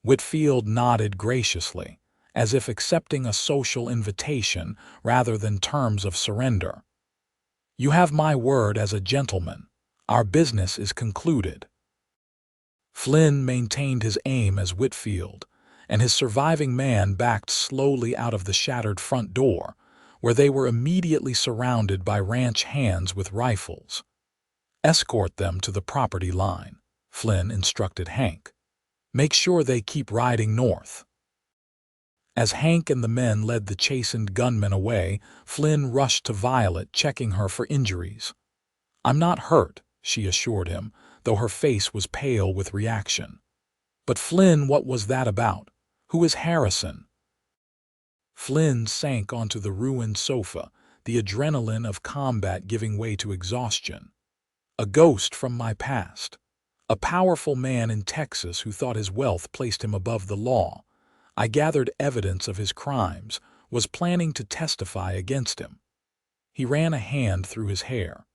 Whitfield nodded graciously, as if accepting a social invitation rather than terms of surrender. "You have my word as a gentleman. Our business is concluded." Flynn maintained his aim as Whitfield, and his surviving man backed slowly out of the shattered front door, where they were immediately surrounded by ranch hands with rifles. "Escort them to the property line," Flynn instructed Hank. "Make sure they keep riding north." As Hank and the men led the chastened gunmen away, Flynn rushed to Violet, checking her for injuries. "I'm not hurt," she assured him, though her face was pale with reaction. "But Flynn, what was that about? Who is Harrison?" Flynn sank onto the ruined sofa, the adrenaline of combat giving way to exhaustion. a ghost from my past. A powerful man in Texas who thought his wealth placed him above the law. I gathered evidence of his crimes, was planning to testify against him. He ran a hand through his hair.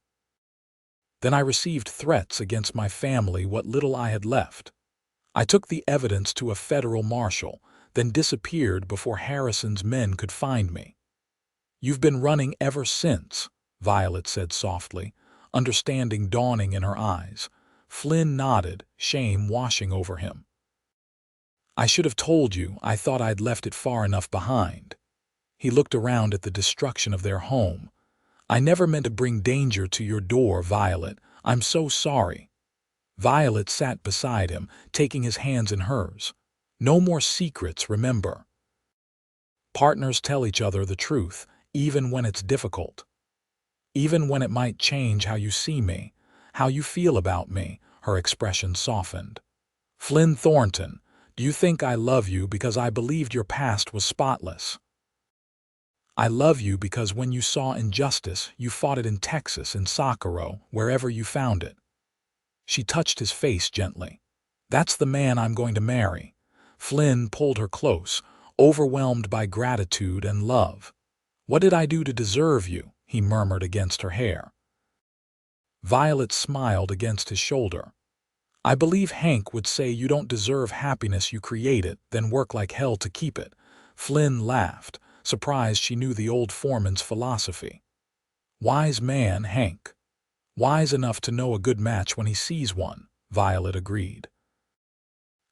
Then I received threats against my family, what little I had left. I took the evidence to a federal marshal, then disappeared before Harrison's men could find me. You've been running ever since, Violet said softly, understanding dawning in her eyes. Flynn nodded, shame washing over him. I should have told you. I thought I'd left it far enough behind. He looked around at the destruction of their home. I never meant to bring danger to your door, Violet. I'm so sorry. Violet sat beside him, taking his hands in hers. No more secrets, remember. Partners tell each other the truth, even when it's difficult. Even when it might change how you see me, how you feel about me, her expression softened. Flynn Thornton, do you think I love you because I believed your past was spotless? I love you because when you saw injustice, you fought it in Texas, in Socorro, wherever you found it. She touched his face gently. That's the man I'm going to marry. Flynn pulled her close, overwhelmed by gratitude and love. What did I do to deserve you? He murmured against her hair. Violet smiled against his shoulder. I believe Hank would say you don't deserve happiness, you create it, then work like hell to keep it. Flynn laughed, surprised she knew the old foreman's philosophy. Wise man, Hank. Wise enough to know a good match when he sees one, Violet agreed.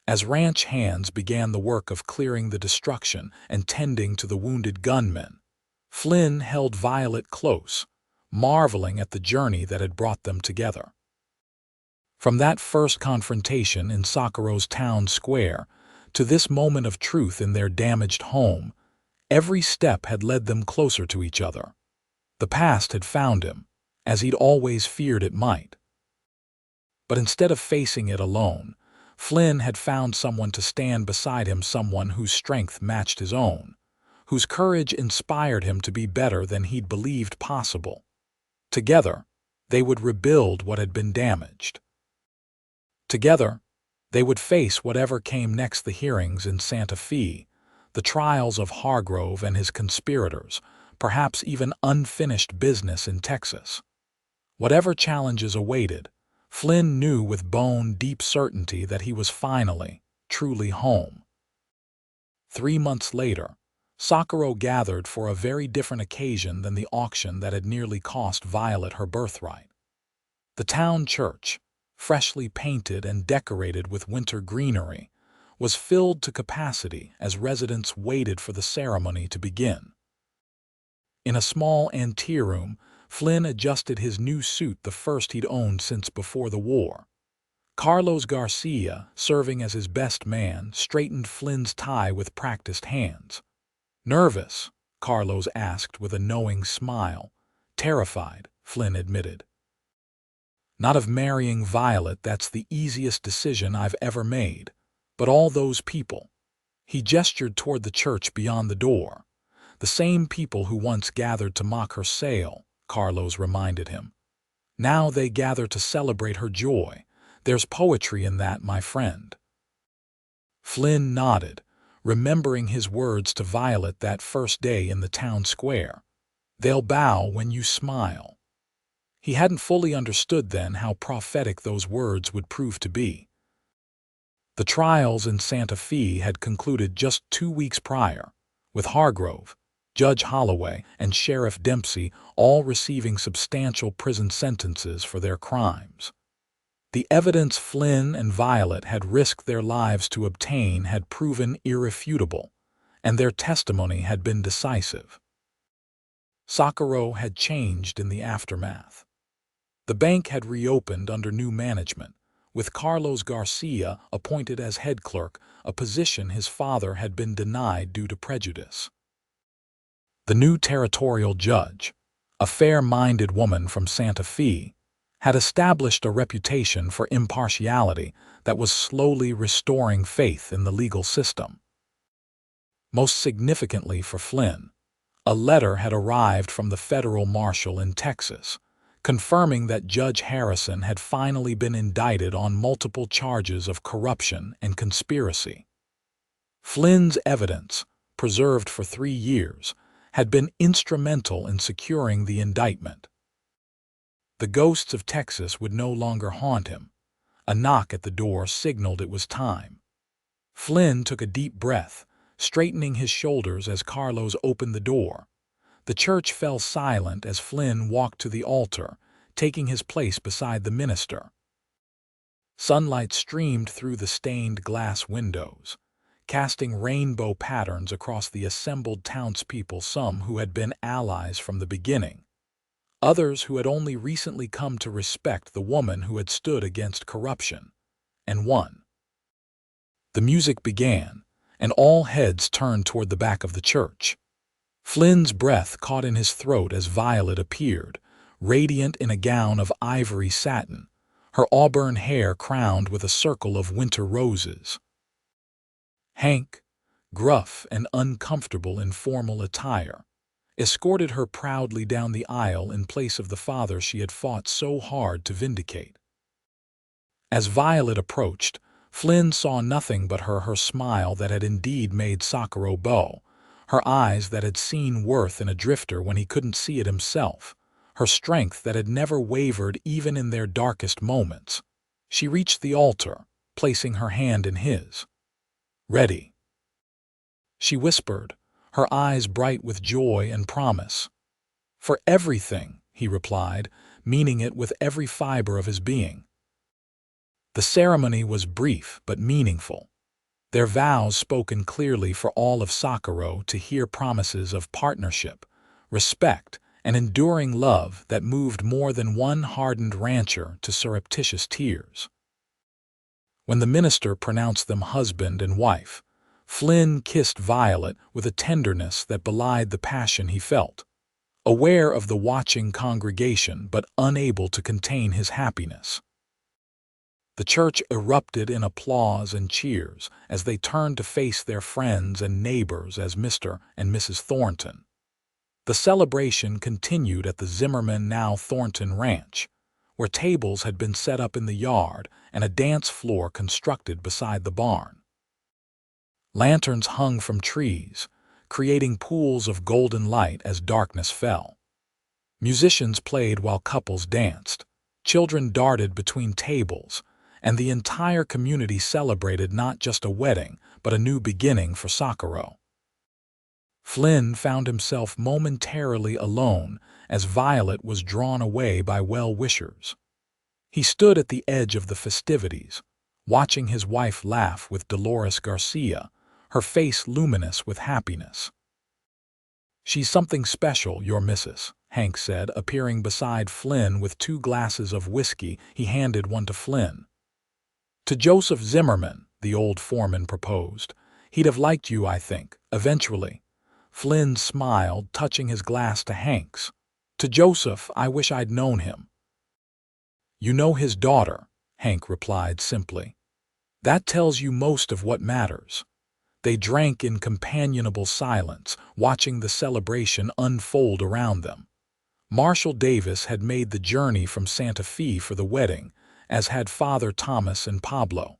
As ranch hands began the work of clearing the destruction and tending to the wounded gunmen, Flynn held Violet close, marveling at the journey that had brought them together. From that first confrontation in Socorro's town square to this moment of truth in their damaged home, every step had led them closer to each other. The past had found him, as he'd always feared it might. But instead of facing it alone, Flynn had found someone to stand beside him, someone whose strength matched his own, whose courage inspired him to be better than he'd believed possible. Together, they would rebuild what had been damaged. Together, they would face whatever came next: the hearings in Santa Fe, the trials of Hargrove and his conspirators, perhaps even unfinished business in Texas. Whatever challenges awaited, Flynn knew with bone-deep certainty that he was finally, truly home. 3 months later, Socorro gathered for a very different occasion than the auction that had nearly cost Violet her birthright. The town church, freshly painted and decorated with winter greenery, was filled to capacity as residents waited for the ceremony to begin. In a small anteroom, Flynn adjusted his new suit, the first he'd owned since before the war. Carlos Garcia, serving as his best man, straightened Flynn's tie with practiced hands. "Nervous?" Carlos asked with a knowing smile. "Terrified," Flynn admitted. "Not of marrying Violet. That's the easiest decision I've ever made. But all those people." He gestured toward the church beyond the door. "The same people who once gathered to mock her sale," Carlos reminded him. "Now they gather to celebrate her joy. There's poetry in that, my friend." Flynn nodded, remembering his words to Violet that first day in the town square. "They'll bow when you smile." He hadn't fully understood then how prophetic those words would prove to be. The trials in Santa Fe had concluded just 2 weeks prior, with Hargrove, Judge Holloway, and Sheriff Dempsey all receiving substantial prison sentences for their crimes. The evidence Flynn and Violet had risked their lives to obtain had proven irrefutable, and their testimony had been decisive. Socorro had changed in the aftermath. The bank had reopened under new management, with Carlos Garcia appointed as head clerk, a position his father had been denied due to prejudice. The new territorial judge, a fair-minded woman from Santa Fe, had established a reputation for impartiality that was slowly restoring faith in the legal system. Most significantly for Flynn, a letter had arrived from the federal marshal in Texas, confirming that Judge Harrison had finally been indicted on multiple charges of corruption and conspiracy. Flynn's evidence, preserved for 3 years, had been instrumental in securing the indictment. The ghosts of Texas would no longer haunt him. A knock at the door signaled it was time. Flynn took a deep breath, straightening his shoulders as Carlos opened the door. The church fell silent as Flynn walked to the altar, taking his place beside the minister. Sunlight streamed through the stained glass windows, casting rainbow patterns across the assembled townspeople, some who had been allies from the beginning, others who had only recently come to respect the woman who had stood against corruption, and won. The music began, and all heads turned toward the back of the church. Flynn's breath caught in his throat as Violet appeared, radiant in a gown of ivory satin, her auburn hair crowned with a circle of winter roses. Hank, gruff and uncomfortable in formal attire, escorted her proudly down the aisle in place of the father she had fought so hard to vindicate. As Violet approached, Flynn saw nothing but her smile that had indeed made Socorro bow, her eyes that had seen worth in a drifter when he couldn't see it himself, her strength that had never wavered even in their darkest moments. She reached the altar, placing her hand in his. "Ready," she whispered, her eyes bright with joy and promise. "For everything," he replied, meaning it with every fiber of his being. The ceremony was brief but meaningful, their vows spoken clearly for all of Socorro to hear, promises of partnership, respect, and enduring love that moved more than one hardened rancher to surreptitious tears. When the minister pronounced them husband and wife, Flynn kissed Violet with a tenderness that belied the passion he felt, aware of the watching congregation but unable to contain his happiness. The church erupted in applause and cheers as they turned to face their friends and neighbors as Mr. and Mrs. Thornton. The celebration continued at the Zimmerman, now Thornton Ranch, where tables had been set up in the yard and a dance floor constructed beside the barn. Lanterns hung from trees, creating pools of golden light as darkness fell. Musicians played while couples danced, children darted between tables, and the entire community celebrated not just a wedding, but a new beginning for Socorro. Flynn found himself momentarily alone as Violet was drawn away by well-wishers. He stood at the edge of the festivities, watching his wife laugh with Dolores Garcia, her face luminous with happiness. "She's something special, your missus," Hank said, appearing beside Flynn with 2 glasses of whiskey. He handed one to Flynn. "To Joseph Zimmerman," the old foreman proposed. "He'd have liked you, I think, eventually." Flynn smiled, touching his glass to Hank's. "To Joseph, I wish I'd known him." "You know his daughter," Hank replied simply. "That tells you most of what matters." They drank in companionable silence, watching the celebration unfold around them. Marshall Davis had made the journey from Santa Fe for the wedding, as had Father Thomas and Pablo.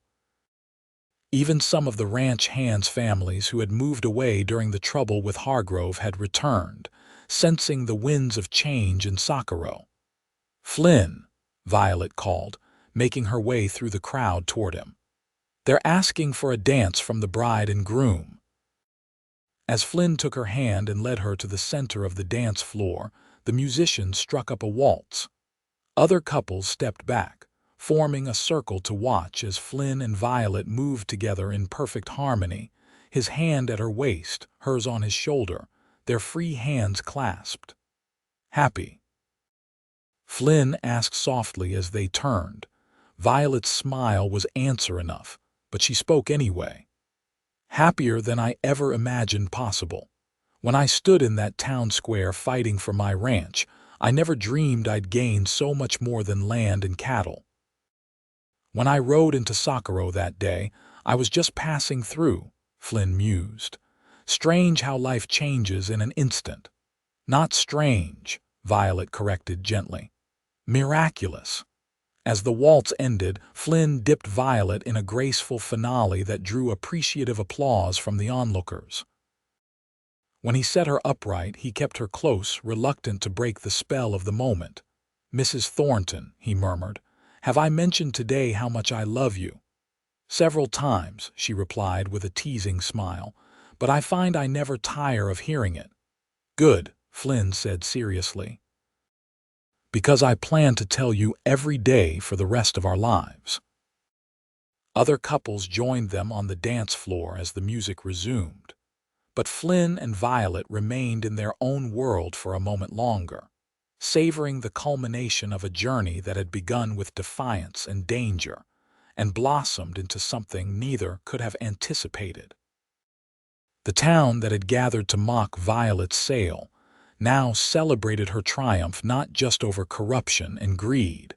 Even some of the ranch hands' families who had moved away during the trouble with Hargrove had returned, sensing the winds of change in Socorro. "Flynn," Violet called, making her way through the crowd toward him. "They're asking for a dance from the bride and groom." As Flynn took her hand and led her to the center of the dance floor, the musicians struck up a waltz. Other couples stepped back, forming a circle to watch as Flynn and Violet moved together in perfect harmony, his hand at her waist, hers on his shoulder, their free hands clasped. "Happy?" Flynn asked softly as they turned. Violet's smile was answer enough, but she spoke anyway. "Happier than I ever imagined possible. When I stood in that town square fighting for my ranch, I never dreamed I'd gain so much more than land and cattle. When I rode into Socorro that day, I was just passing through," Flynn mused. "Strange how life changes in an instant." "Not strange," Violet corrected gently. Miraculous. As the waltz ended, Flynn dipped Violet in a graceful finale that drew appreciative applause from the onlookers. When he set her upright, he kept her close, reluctant to break the spell of the moment. "Mrs. Thornton," he murmured, "have I mentioned today how much I love you?" "Several times," she replied with a teasing smile, "but I find I never tire of hearing it." "Good," Flynn said seriously, "because I plan to tell you every day for the rest of our lives." Other couples joined them on the dance floor as the music resumed, but Flynn and Violet remained in their own world for a moment longer, savoring the culmination of a journey that had begun with defiance and danger and blossomed into something neither could have anticipated. The town that had gathered to mock Violet's sail now celebrated her triumph not just over corruption and greed,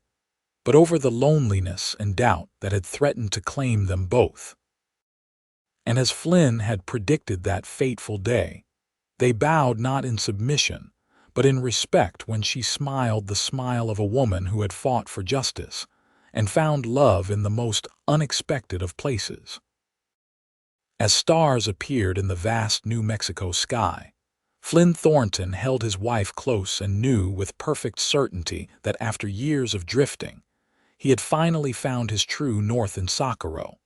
but over the loneliness and doubt that had threatened to claim them both. And as Flynn had predicted that fateful day, they bowed not in submission, but in respect when she smiled the smile of a woman who had fought for justice and found love in the most unexpected of places. As stars appeared in the vast New Mexico sky, Flynn Thornton held his wife close and knew with perfect certainty that after years of drifting, he had finally found his true north in Socorro,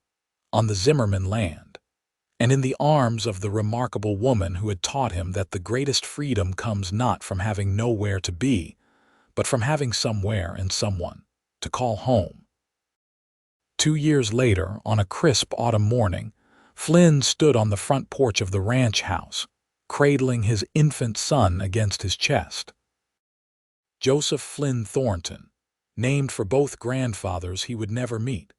on the Zimmerman land, and in the arms of the remarkable woman who had taught him that the greatest freedom comes not from having nowhere to be, but from having somewhere and someone to call home. 2 years later, on a crisp autumn morning, Flynn stood on the front porch of the ranch house, cradling his infant son against his chest. Joseph Flynn Thornton, named for both grandfathers he would never meet,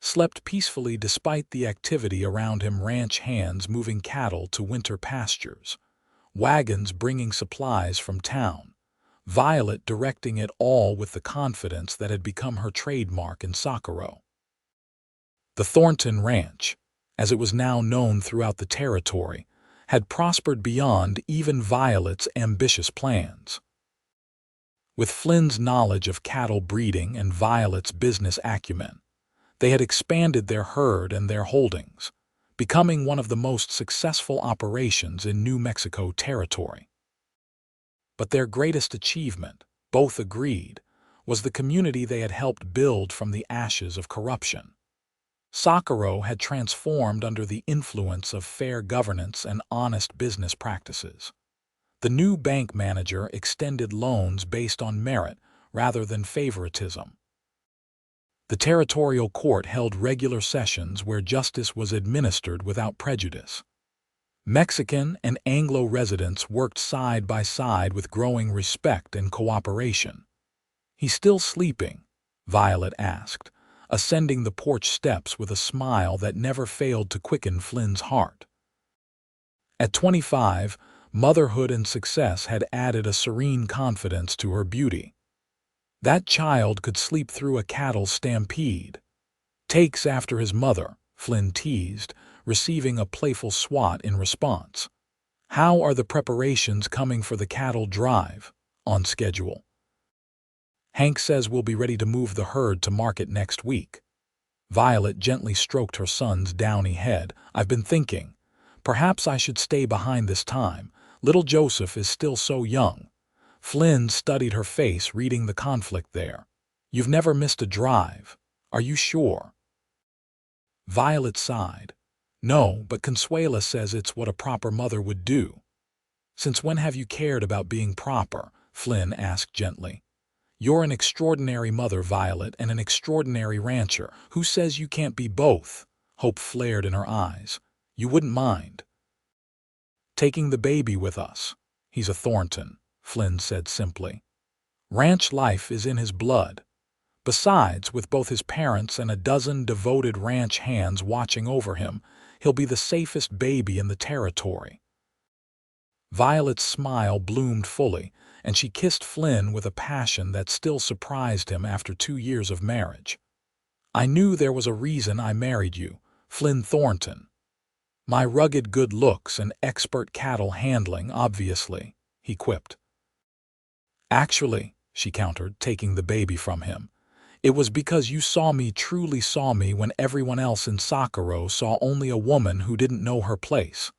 slept peacefully despite the activity around him: ranch hands moving cattle to winter pastures, wagons bringing supplies from town, Violet directing it all with the confidence that had become her trademark in Socorro. The Thornton Ranch, as it was now known throughout the territory, had prospered beyond even Violet's ambitious plans. With Flynn's knowledge of cattle breeding and Violet's business acumen, they had expanded their herd and their holdings, becoming one of the most successful operations in New Mexico territory. But their greatest achievement, both agreed, was the community they had helped build from the ashes of corruption. Socorro had transformed under the influence of fair governance and honest business practices. The new bank manager extended loans based on merit rather than favoritism. The territorial court held regular sessions where justice was administered without prejudice. Mexican and Anglo residents worked side by side with growing respect and cooperation. "He's still sleeping?" Violet asked, ascending the porch steps with a smile that never failed to quicken Flynn's heart. At 25, motherhood and success had added a serene confidence to her beauty. That child could sleep through a cattle stampede. "Takes after his mother," Flynn teased, receiving a playful swat in response. "How are the preparations coming for the cattle drive?" "On schedule. Hank says we'll be ready to move the herd to market next week." Violet gently stroked her son's downy head. "I've been thinking, perhaps I should stay behind this time. Little Joseph is still so young." Flynn studied her face, reading the conflict there. "You've never missed a drive. Are you sure?" Violet sighed. "No, but Consuela says it's what a proper mother would do." "Since when have you cared about being proper?" Flynn asked gently. "You're an extraordinary mother, Violet, and an extraordinary rancher. Who says you can't be both?" Hope flared in her eyes. "You wouldn't mind taking the baby with us?" "He's a Thornton," Flynn said simply. "Ranch life is in his blood. Besides, with both his parents and a dozen devoted ranch hands watching over him, he'll be the safest baby in the territory." Violet's smile bloomed fully, and she kissed Flynn with a passion that still surprised him after 2 years of marriage. "I knew there was a reason I married you, Flynn Thornton. My rugged good looks and expert cattle handling, obviously," he quipped. "Actually," she countered, taking the baby from him. "It was because you truly saw me when everyone else in Socorro saw only a woman who didn't know her place."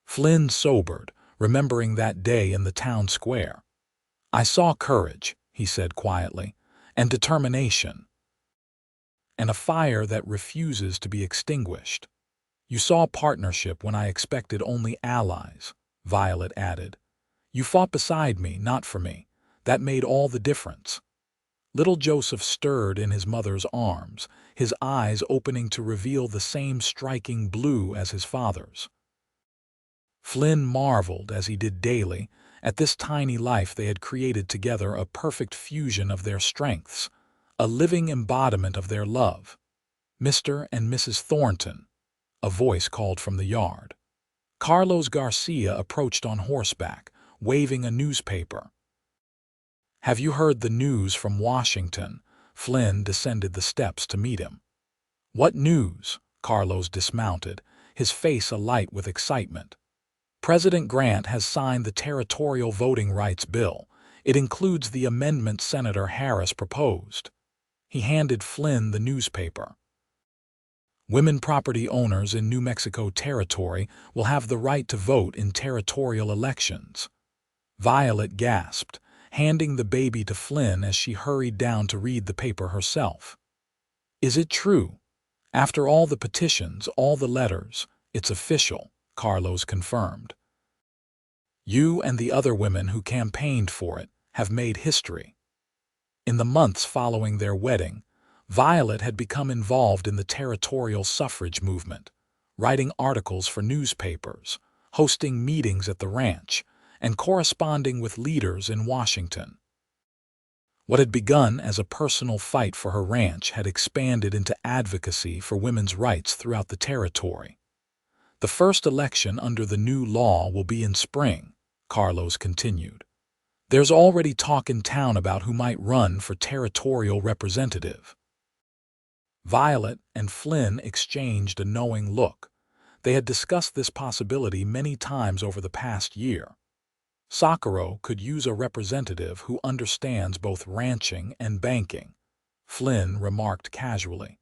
Flynn sobered, remembering that day in the town square. "I saw courage," he said quietly, "and determination, and a fire that refuses to be extinguished." "You saw partnership when I expected only allies," Violet added. "You fought beside me, not for me. That made all the difference." Little Joseph stirred in his mother's arms, his eyes opening to reveal the same striking blue as his father's. Flynn marveled, as he did daily, at this tiny life they had created together, a perfect fusion of their strengths, a living embodiment of their love. "Mr. and Mrs. Thornton," a voice called from the yard. Carlos Garcia approached on horseback, waving a newspaper. "Have you heard the news from Washington?" Flynn descended the steps to meet him. "What news?" Carlos dismounted, his face alight with excitement. "President Grant has signed the territorial voting rights bill. It includes the amendment Senator Harris proposed." He handed Flynn the newspaper. "Women property owners in New Mexico Territory will have the right to vote in territorial elections." Violet gasped, handing the baby to Flynn as she hurried down to read the paper herself. "Is it true? After all the petitions, all the letters, it's official," Carlos confirmed. "You and the other women who campaigned for it have made history." In the months following their wedding, Violet had become involved in the territorial suffrage movement, writing articles for newspapers, hosting meetings at the ranch, and corresponding with leaders in Washington. What had begun as a personal fight for her ranch had expanded into advocacy for women's rights throughout the territory. "The first election under the new law will be in spring," Carlos continued. "There's already talk in town about who might run for territorial representative." Violet and Flynn exchanged a knowing look. They had discussed this possibility many times over the past year. Socorro could use a representative who understands both ranching and banking, Flynn remarked casually.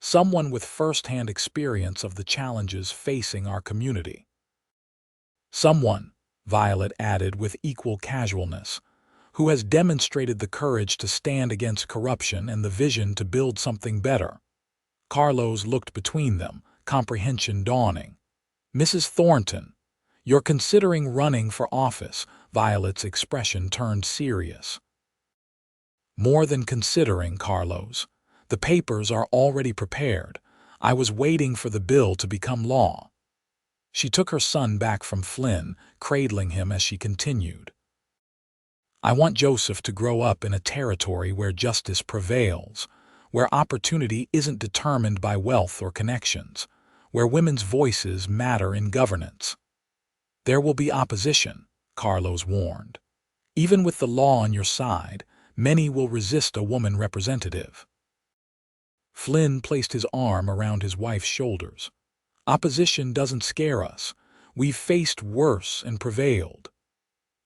"Someone with first-hand experience of the challenges facing our community." "Someone," Violet added with equal casualness, "who has demonstrated the courage to stand against corruption and the vision to build something better." Carlos looked between them, comprehension dawning. "Mrs. Thornton, you're considering running for office." Violet's expression turned serious. "More than considering, Carlos. The papers are already prepared. I was waiting for the bill to become law." She took her son back from Flynn, cradling him as she continued. "I want Joseph to grow up in a territory where justice prevails, where opportunity isn't determined by wealth or connections, where women's voices matter in governance." "There will be opposition," Carlos warned. "Even with the law on your side, many will resist a woman representative." Flynn placed his arm around his wife's shoulders. "Opposition doesn't scare us. We've faced worse and prevailed."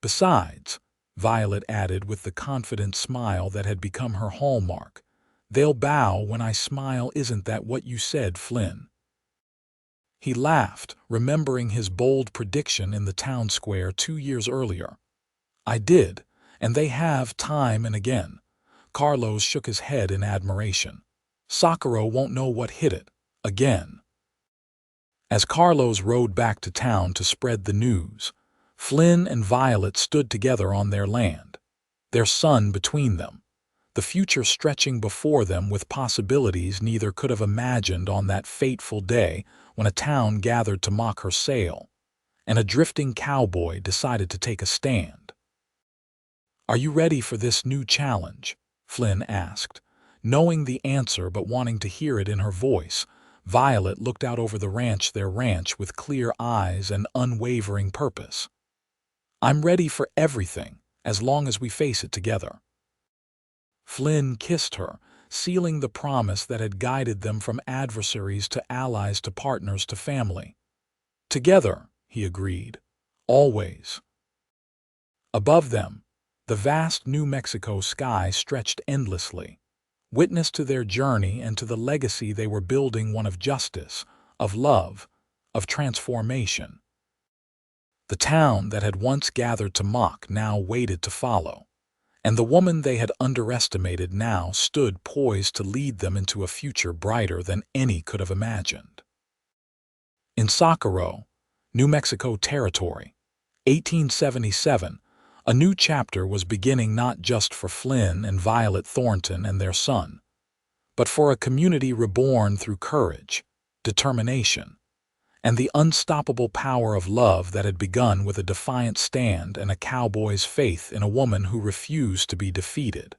"Besides," Violet added with the confident smile that had become her hallmark, "they'll bow when I smile. Isn't that what you said, Flynn?" He laughed, remembering his bold prediction in the town square 2 years earlier. "I did, and they have time and again." Carlos shook his head in admiration. "Socorro won't know what hit it. Again." As Carlos rode back to town to spread the news, Flynn and Violet stood together on their land, their son between them, the future stretching before them with possibilities neither could have imagined on that fateful day when a town gathered to mock her sale, and a drifting cowboy decided to take a stand. "Are you ready for this new challenge?" Flynn asked. Knowing the answer but wanting to hear it in her voice, Violet looked out over their ranch with clear eyes and unwavering purpose. "I'm ready for everything, as long as we face it together." Flynn kissed her, sealing the promise that had guided them from adversaries to allies to partners to family. "Together," he agreed. "Always." Above them, The vast New Mexico sky stretched endlessly, witness to their journey and to the legacy they were building, one of justice, of love, of transformation. The town that had once gathered to mock now waited to follow, and the woman they had underestimated now stood poised to lead them into a future brighter than any could have imagined. In Socorro, New Mexico Territory, 1877, a new chapter was beginning, not just for Flynn and Violet Thornton and their son, but for a community reborn through courage, determination, and the unstoppable power of love that had begun with a defiant stand and a cowboy's faith in a woman who refused to be defeated.